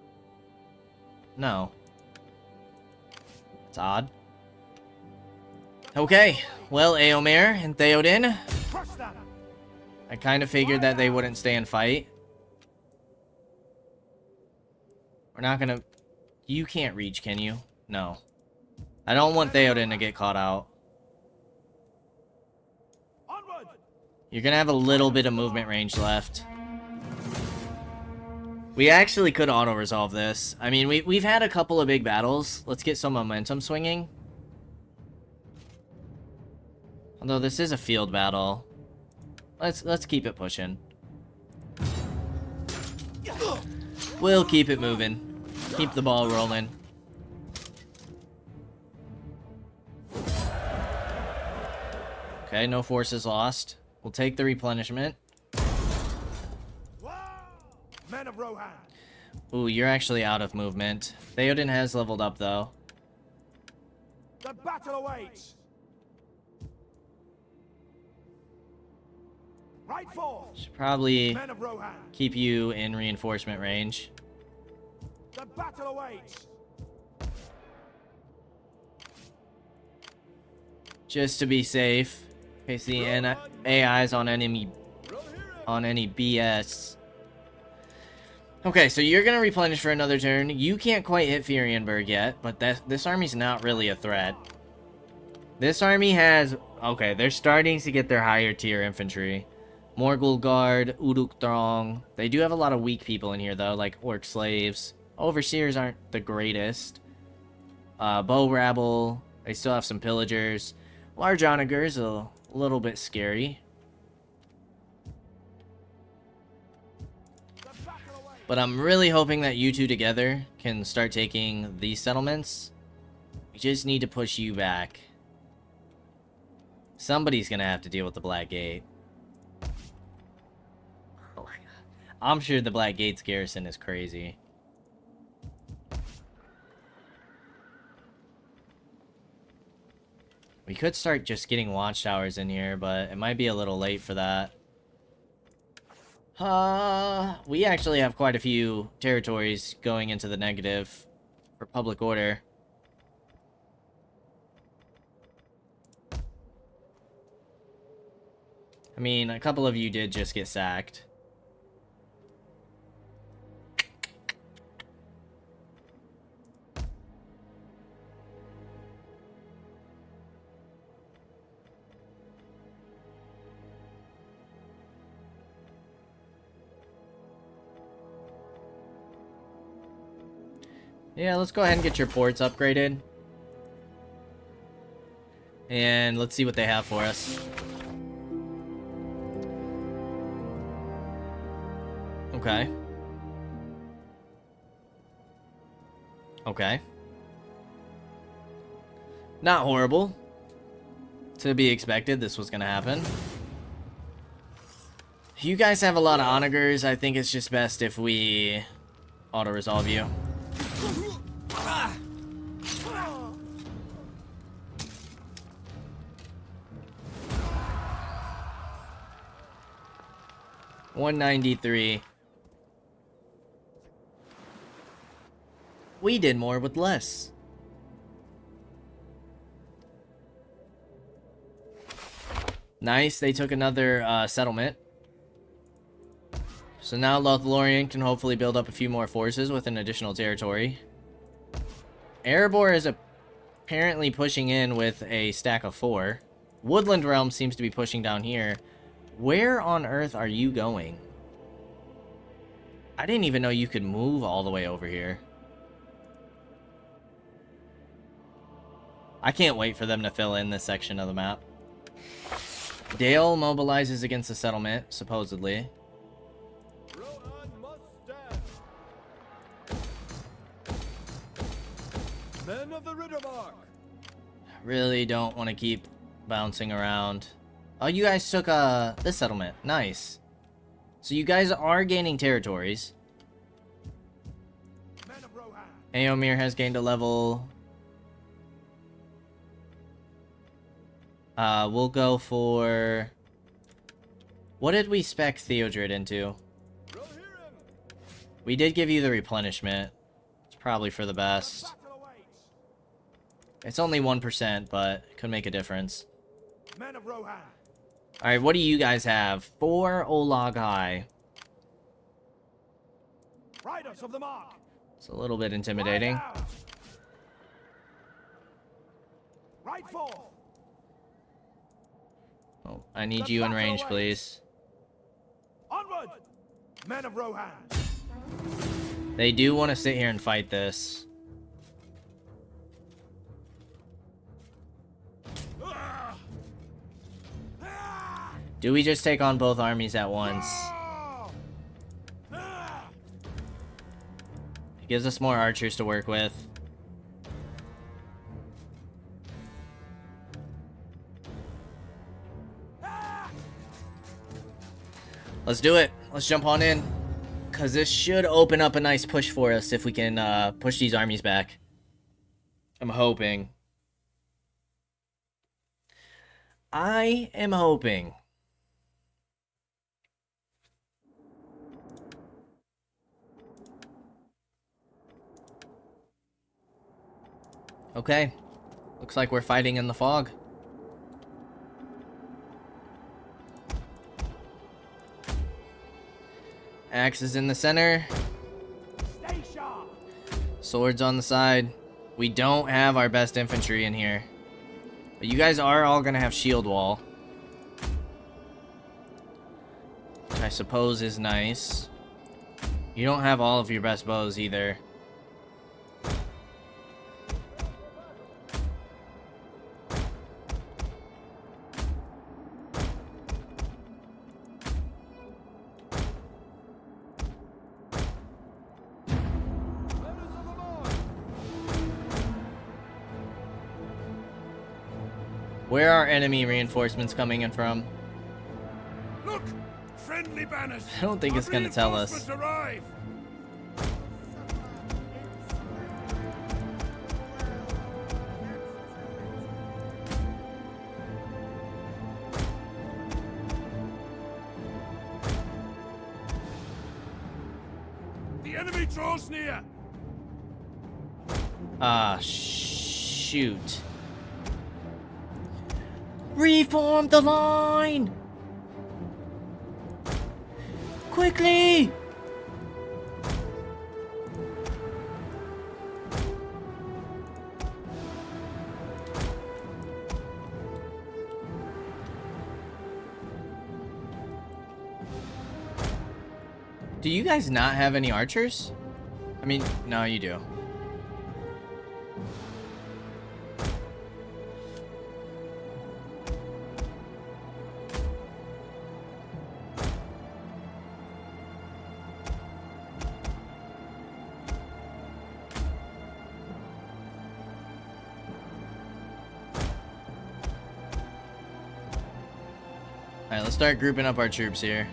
No. It's odd. Okay, well, Eomer and Theoden. Crush them! I kind of figured that they wouldn't stay and fight. We're not gonna... You can't reach, can you? No. I don't want Theoden to get caught out. Onward! You're gonna have a little bit of movement range left. We actually could auto-resolve this. I mean, we've had a couple of big battles. Let's get some momentum swinging. Although this is a field battle. Let's keep it pushing. We'll keep it moving. Keep the ball rolling. Okay, no forces lost. We'll take the replenishment. Men of Rohan! Ooh, you're actually out of movement. Theoden has leveled up, though. The battle awaits! Right forth! Should probably Men of Rohan! keep you in reinforcement range. The battle awaits! Just to be safe. In case the AI's on any BS. Okay, so you're gonna replenish for another turn. You can't quite hit Furienberg yet, but this army's not really a threat. This army has... Okay, they're starting to get their higher tier infantry. Morgul Guard, Uruk Throng. They do have a lot of weak people in here, though, like Orc Slaves. Overseers aren't the greatest. Bow Rabble. They still have some Pillagers. Large Onagers, a little bit scary. But I'm really hoping that you two together can start taking these settlements. We just need to push you back. Somebody's gonna have to deal with the Black Gate. Oh my god. I'm sure the Black Gate's garrison is crazy. We could start just getting watchtowers in here, but it might be a little late for that. We actually have quite a few territories going into the negative for public order. I mean, a couple of you did just get sacked. Yeah, let's go ahead and get your ports upgraded. And let's see what they have for us. Okay. Okay. Not horrible. To be expected, this was gonna happen. You guys have a lot of onagers. I think it's just best if we auto-resolve you. 193. We did more with less. Nice, they took another settlement. So now Lothlorien can hopefully build up a few more forces with an additional territory. Erebor is apparently pushing in with a stack of 4. Woodland Realm seems to be pushing down here. Where on earth are you going? I didn't even know you could move all the way over here. I can't wait for them to fill in this section of the map. Dale mobilizes against the settlement, supposedly. Rohan must stand. Men of the Rittermark. Really don't want to keep bouncing around. Oh, you guys took this settlement. Nice. So you guys are gaining territories. Men of Rohan. Aomir has gained a level. We'll go for... What did we spec Theodred into? We did give you the replenishment. It's probably for the best. Battle awaits. It's only 1%, but it could make a difference. Men of Rohan. Alright, what do you guys have? 4 Olag High. Riders of the Mark. It's a little bit intimidating. Ride out. Ride forth. Oh, I need you in range, please. Onward. Men of Rohan. They do want to sit here and fight this. Ah! Ah! Do we just take on both armies at once? Ah! Ah! It gives us more archers to work with. Let's do it. Let's jump on in. Because this should open up a nice push for us if we can push these armies back. I'm hoping. I am hoping. Okay. Looks like we're fighting in the fog. Axe is in the center. Stay sharp. Swords on the side. We don't have our best infantry in here. But you guys are all going to have shield wall. Which I suppose is nice. You don't have all of your best bows either. Where are enemy reinforcements coming in from? Look, friendly banners. I don't think it's gonna tell us. Reinforcements arrive. The enemy draws near. Ah, shoot. Reform the line! Quickly! Do you guys not have any archers? I mean, no, you do. Alright, let's start grouping up our troops here.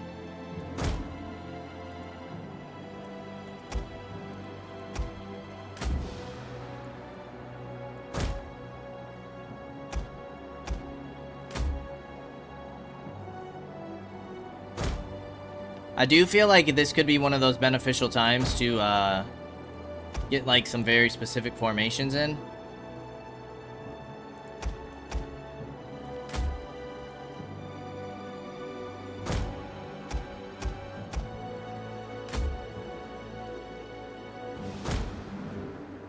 I do feel like this could be one of those beneficial times to get like some very specific formations in.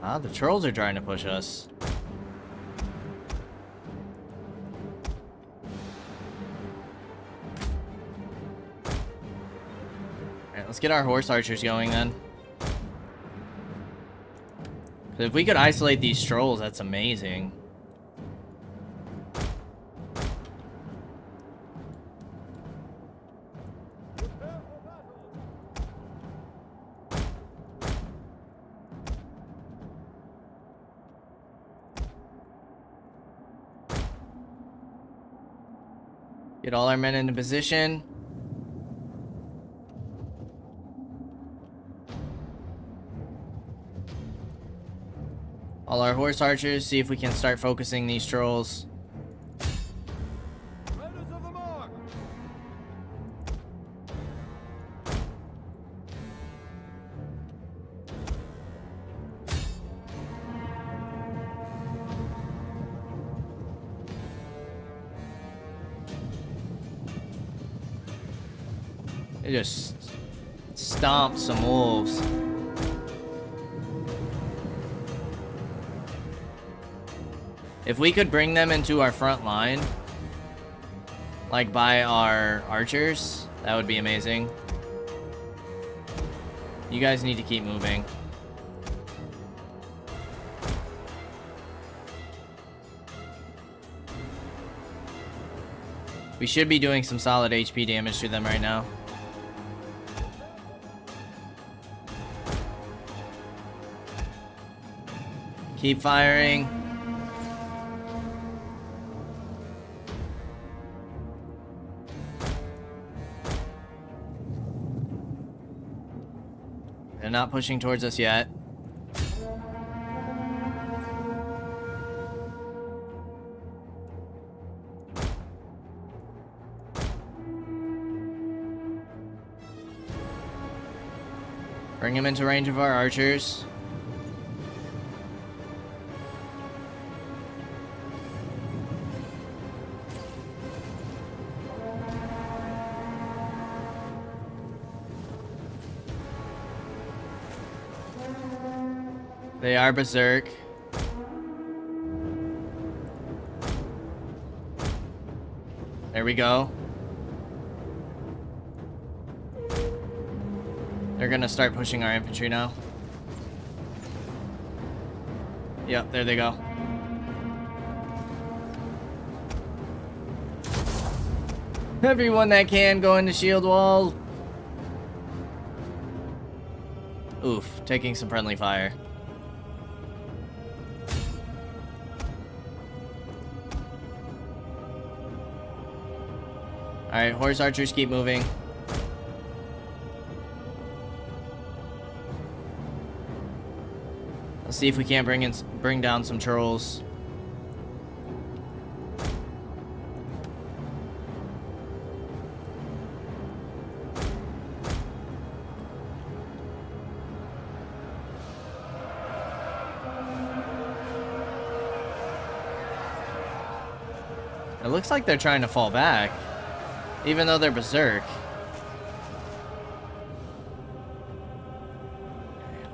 Ah, the trolls are trying to push us. Alright, let's get our horse archers going then. If we could isolate these trolls, that's amazing. Get all our men into position. All our horse archers, see if we can start focusing these trolls. Riders of the mark. They just stomped some wolves. If we could bring them into our front line, like by our archers, that would be amazing. You guys need to keep moving. We should be doing some solid HP damage to them right now. Keep firing. They're not pushing towards us yet. Bring him into range of our archers. They are berserk. There we go. They're gonna start pushing our infantry now. Yep, there they go. Everyone that can go into shield wall. Oof, taking some friendly fire. Alright, horse archers keep moving. Let's see if we can't bring down some trolls. It looks like they're trying to fall back, even though they're berserk.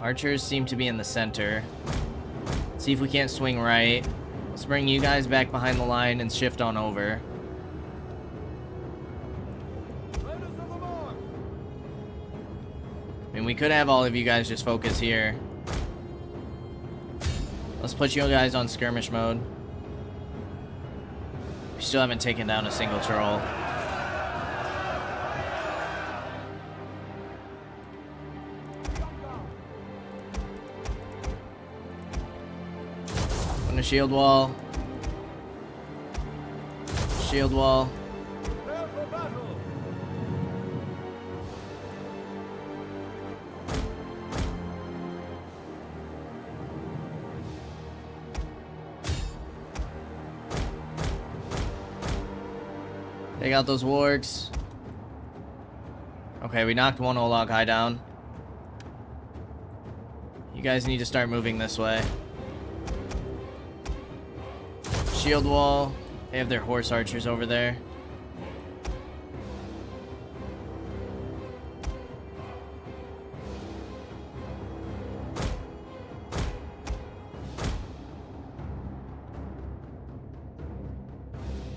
Archers seem to be in the center. See if we can't swing right. Let's bring you guys back behind the line and shift on over. Riders of the mark. I mean, we could have all of you guys just focus here. Let's put you guys on skirmish mode. We still haven't taken down a single troll. On the shield wall. Shield wall. Prepare for battle. Take out those wargs. Okay, we knocked one Olog High down. You guys need to start moving this way. Shield wall. They have their horse archers over there.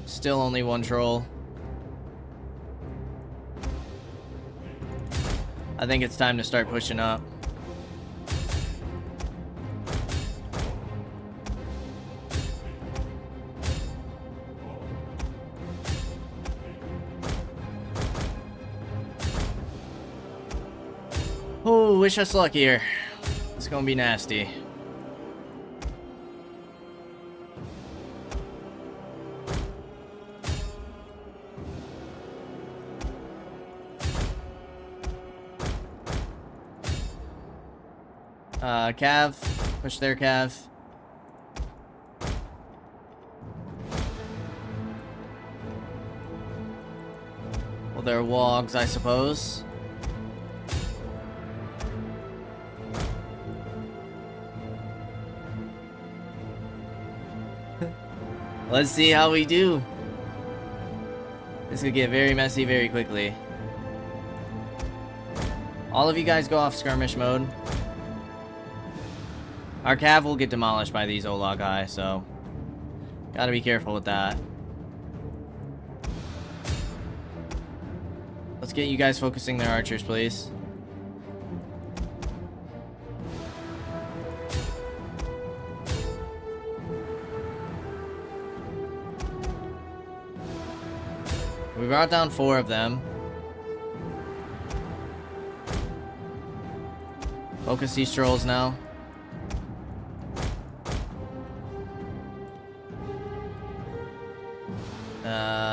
Still only one troll. I think it's time to start pushing up. Oh, wish us luck here. It's gonna be nasty. Cav. Push their Cav. Well, they're wogs, I suppose. Let's see how we do. This could get very messy very quickly. All of you guys go off skirmish mode. Our Cav will get demolished by these Olog High, so gotta be careful with that. Let's get you guys focusing their archers, please. We brought down 4 of them. Focus these trolls now.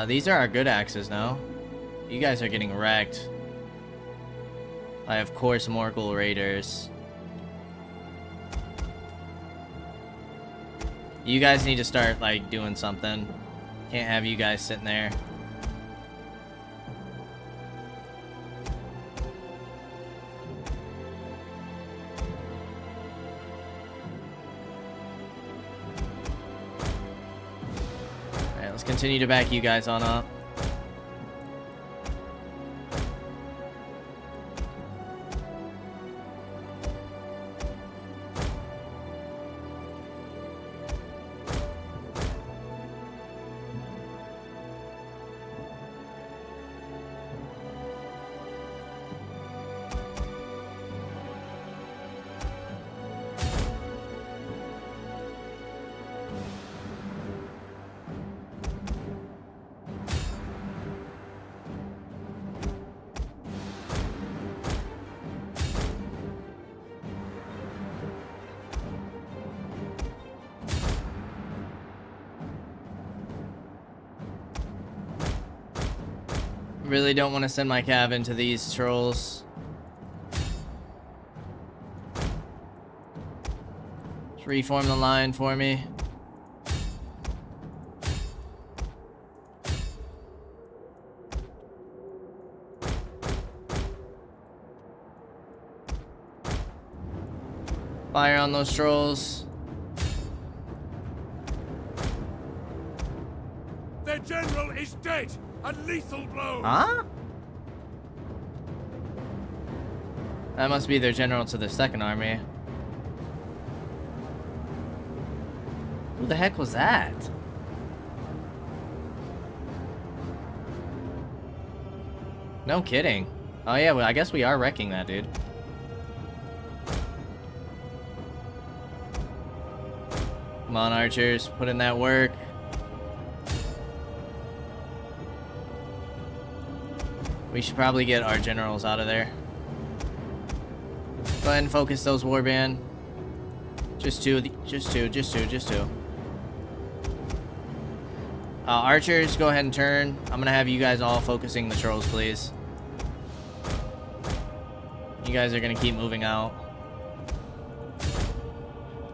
These are our good axes now. You guys are getting wrecked. I have course Morgul Raiders. You guys need to start, like, doing something. Can't have you guys sitting there. Continue to back you guys on up. Really don't want to send my Cav into these trolls. Just reform the line for me. Fire on those trolls. Their general is dead! A lethal blow! Huh? That must be their general to the second army. Who the heck was that? No kidding. Oh yeah, well, I guess we are wrecking that dude. Come on, archers, put in that work. We should probably get our generals out of there. Go ahead and focus those warband. Just two. Archers, go ahead and turn. I'm gonna have you guys all focusing the trolls, please. You guys are gonna keep moving out.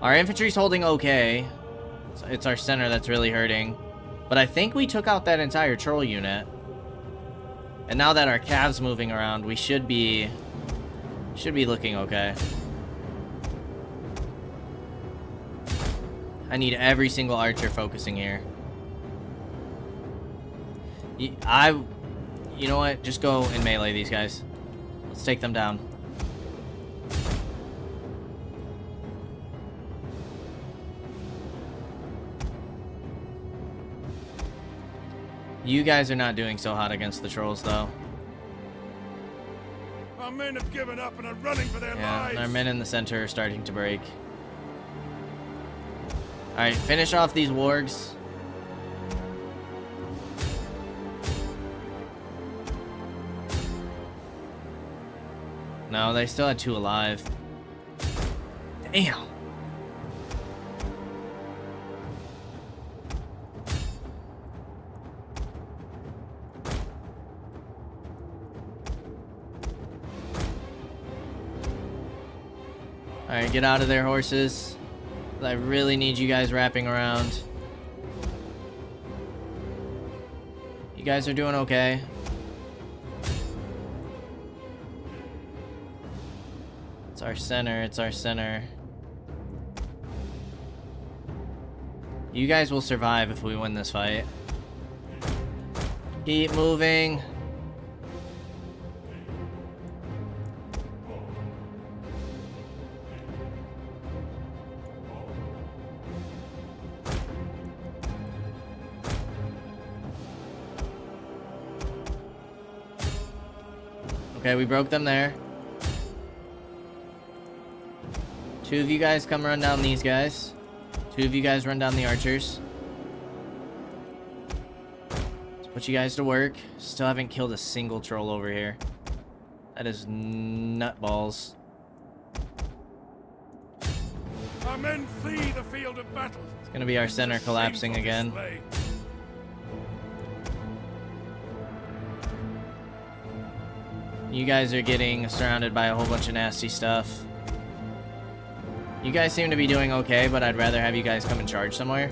Our infantry's holding okay. It's our center that's really hurting. But I think we took out that entire troll unit. And now that our cav's moving around, we should be looking okay. I need every single archer focusing here. You know what? Just go and melee these guys. Let's take them down. You guys are not doing so hot against the trolls, though. Our men have given up and are running for their Yeah, lives. and our men in the center are starting to break. Alright, finish off these wargs. No, they still had 2 alive. Damn. Alright, get out of there, horses. I really need you guys wrapping around. You guys are doing okay. It's our center, it's our center. You guys will survive if we win this fight. Keep moving. Okay, we broke them there. 2 of you guys come run down these guys. 2 of you guys run down the archers. Let's put you guys to work. Still haven't killed a single troll over here. That is nutballs. Our men flee the field of battle. It's gonna be our center collapsing again. You guys are getting surrounded by a whole bunch of nasty stuff. You guys seem to be doing okay, but I'd rather have you guys come and charge somewhere.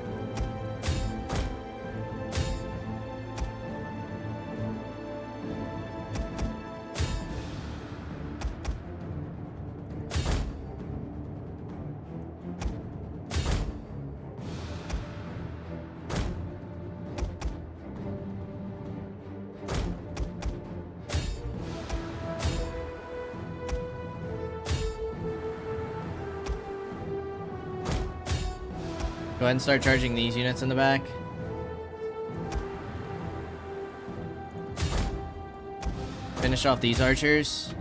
Go ahead and start charging these units in the back. Finish off these archers.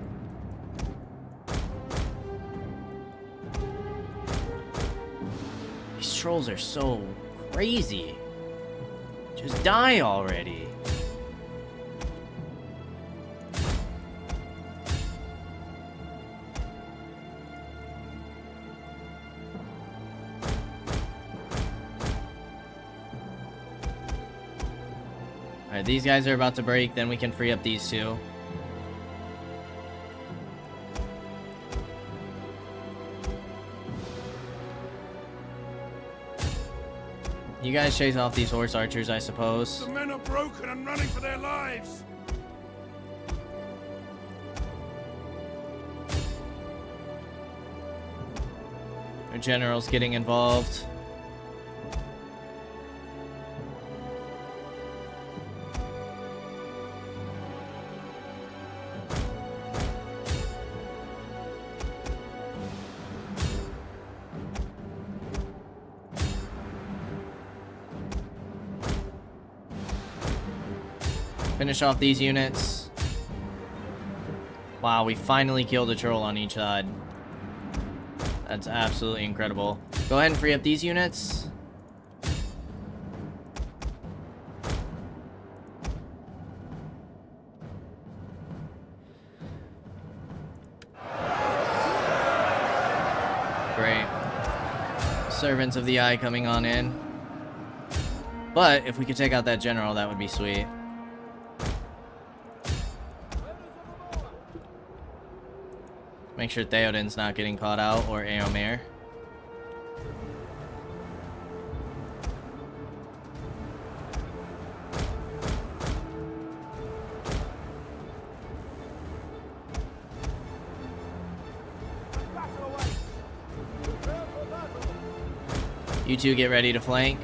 These trolls are so crazy. Just die already. Alright, these guys are about to break, then we can free up these 2. You guys chase off these horse archers, I suppose. The men are broken and running for their lives. Our general's getting involved. Finish off these units. Wow, we finally killed a troll on each side. That's absolutely incredible. Go ahead and free up these units. Great. Servants of the Eye coming on in. But if we could take out that general, that would be sweet. Make sure Theoden's not getting caught out, or Eomer. You two get ready to flank.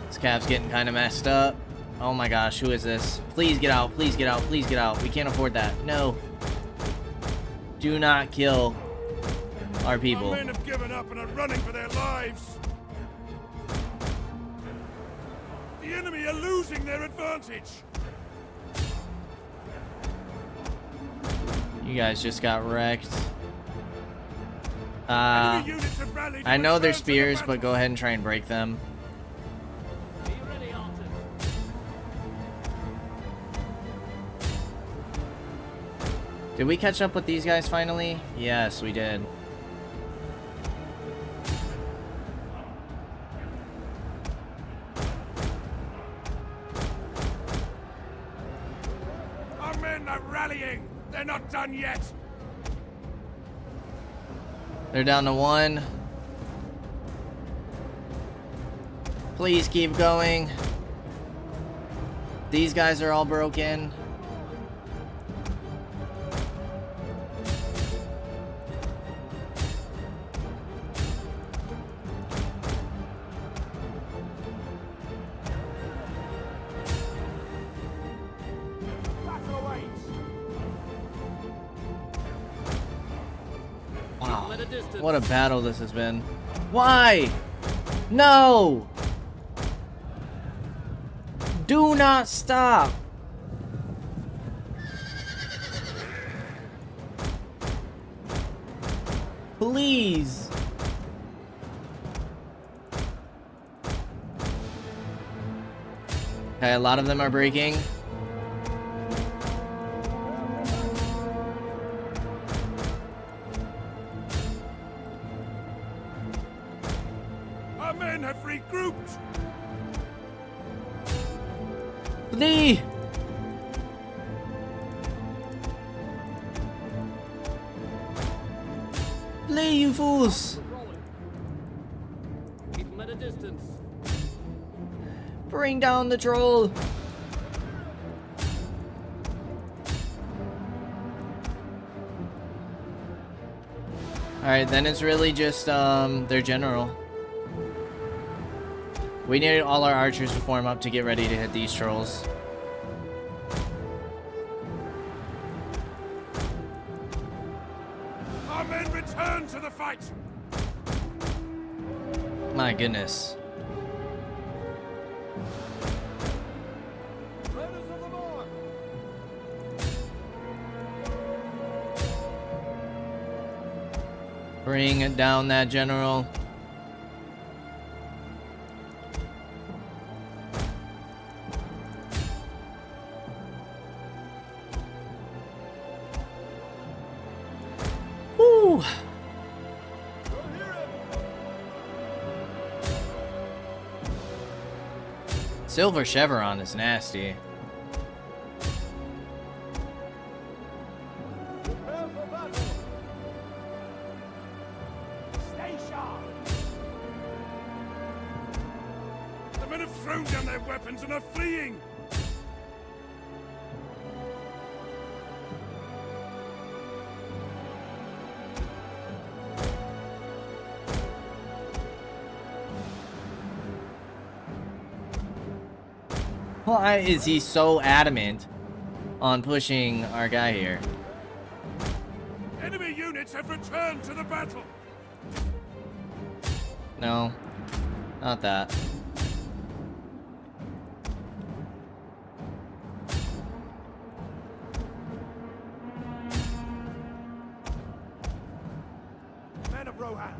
This cav's getting kind of messed up. Oh my gosh, who is this? Please get out, please get out, please get out. We can't afford that. No. Do not kill our people. Our men have given up and are running for their lives. The enemy are losing their advantage. You guys just got wrecked. Enemy units have rallied I and know they're returned to the spears, battle. but go ahead and try and break them. Be ready, Archers. Did we catch up with these guys finally? Yes, we did. Our men are rallying. They're not done yet. They're down to 1. Please keep going. These guys are all broken. Battle awaits. Wow. Let a distance. What a battle this has been. Why? No! Do not stop! Please! Okay, a lot of them are breaking. Our men have regrouped. Flee! Flee, you fools! Rolling. Keep them at a distance. Bring down the troll! Alright, then it's really just, their general. We need all our archers to form up to get ready to hit these trolls. Our men return to the fight. My goodness. Raiders of the North. Bring down that general. Woo! Silver Chevron is nasty. Prepare for battle. Stay sharp. The men have thrown down their weapons and are fleeing. Why is he so adamant on pushing our guy here? Enemy units have returned to the battle. No, not that. Men of Rohan.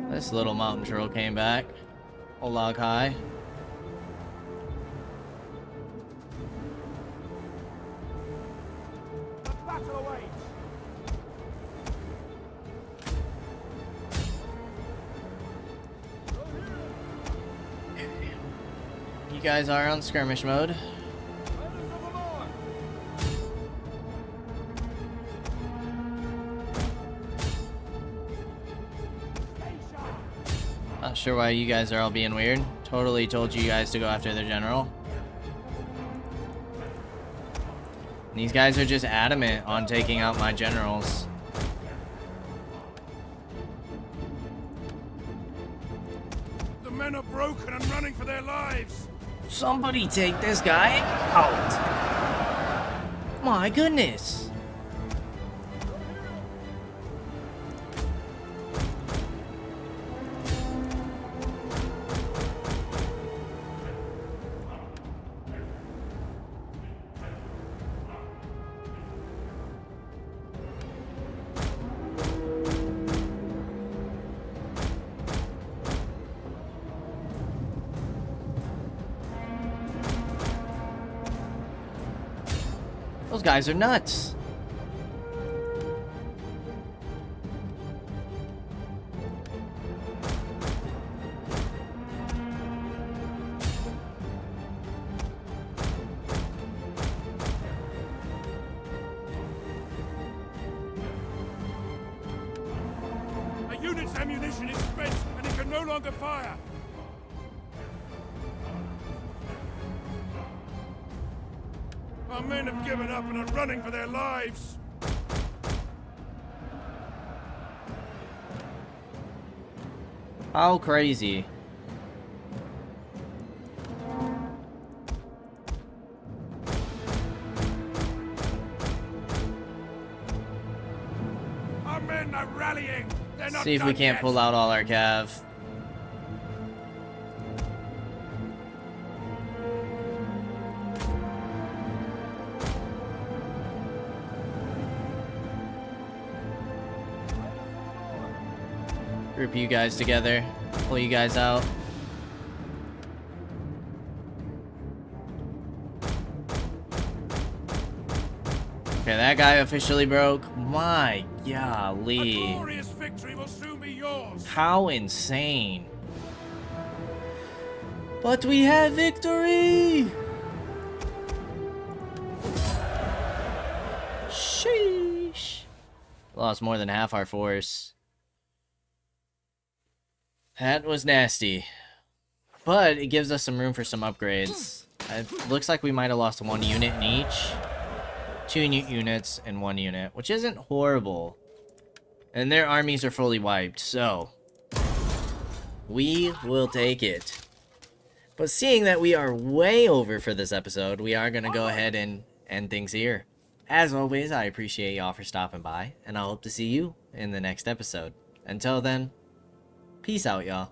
This little mountain troll came back. A log high. The battle awaits. You guys are on skirmish mode. Raiders of the North. Stay Not sure why you guys are all being weird. Totally told you guys to go after their general. These guys are just adamant on taking out my generals. The men are broken and running for their lives. Somebody take this guy out. My goodness. Those guys are nuts. A unit's ammunition is spent and it can no longer fire. Our men have given up and are running for their lives. How crazy. Our men are rallying. They're not See if we done can't yet. pull out all our cav. Group you guys together. Pull you guys out. Okay, that guy officially broke. My A golly. glorious victory will soon be yours. How insane. But we have victory! Sheesh. Lost more than half our force. That was nasty. But it gives us some room for some upgrades. It looks like we might have lost 1 unit in each. 2 units and 1 unit, which isn't horrible. And their armies are fully wiped, so we will take it. But seeing that we are way over for this episode, we are going to go ahead and end things here. As always, I appreciate y'all for stopping by, and I hope to see you in the next episode. Until then, peace out, y'all.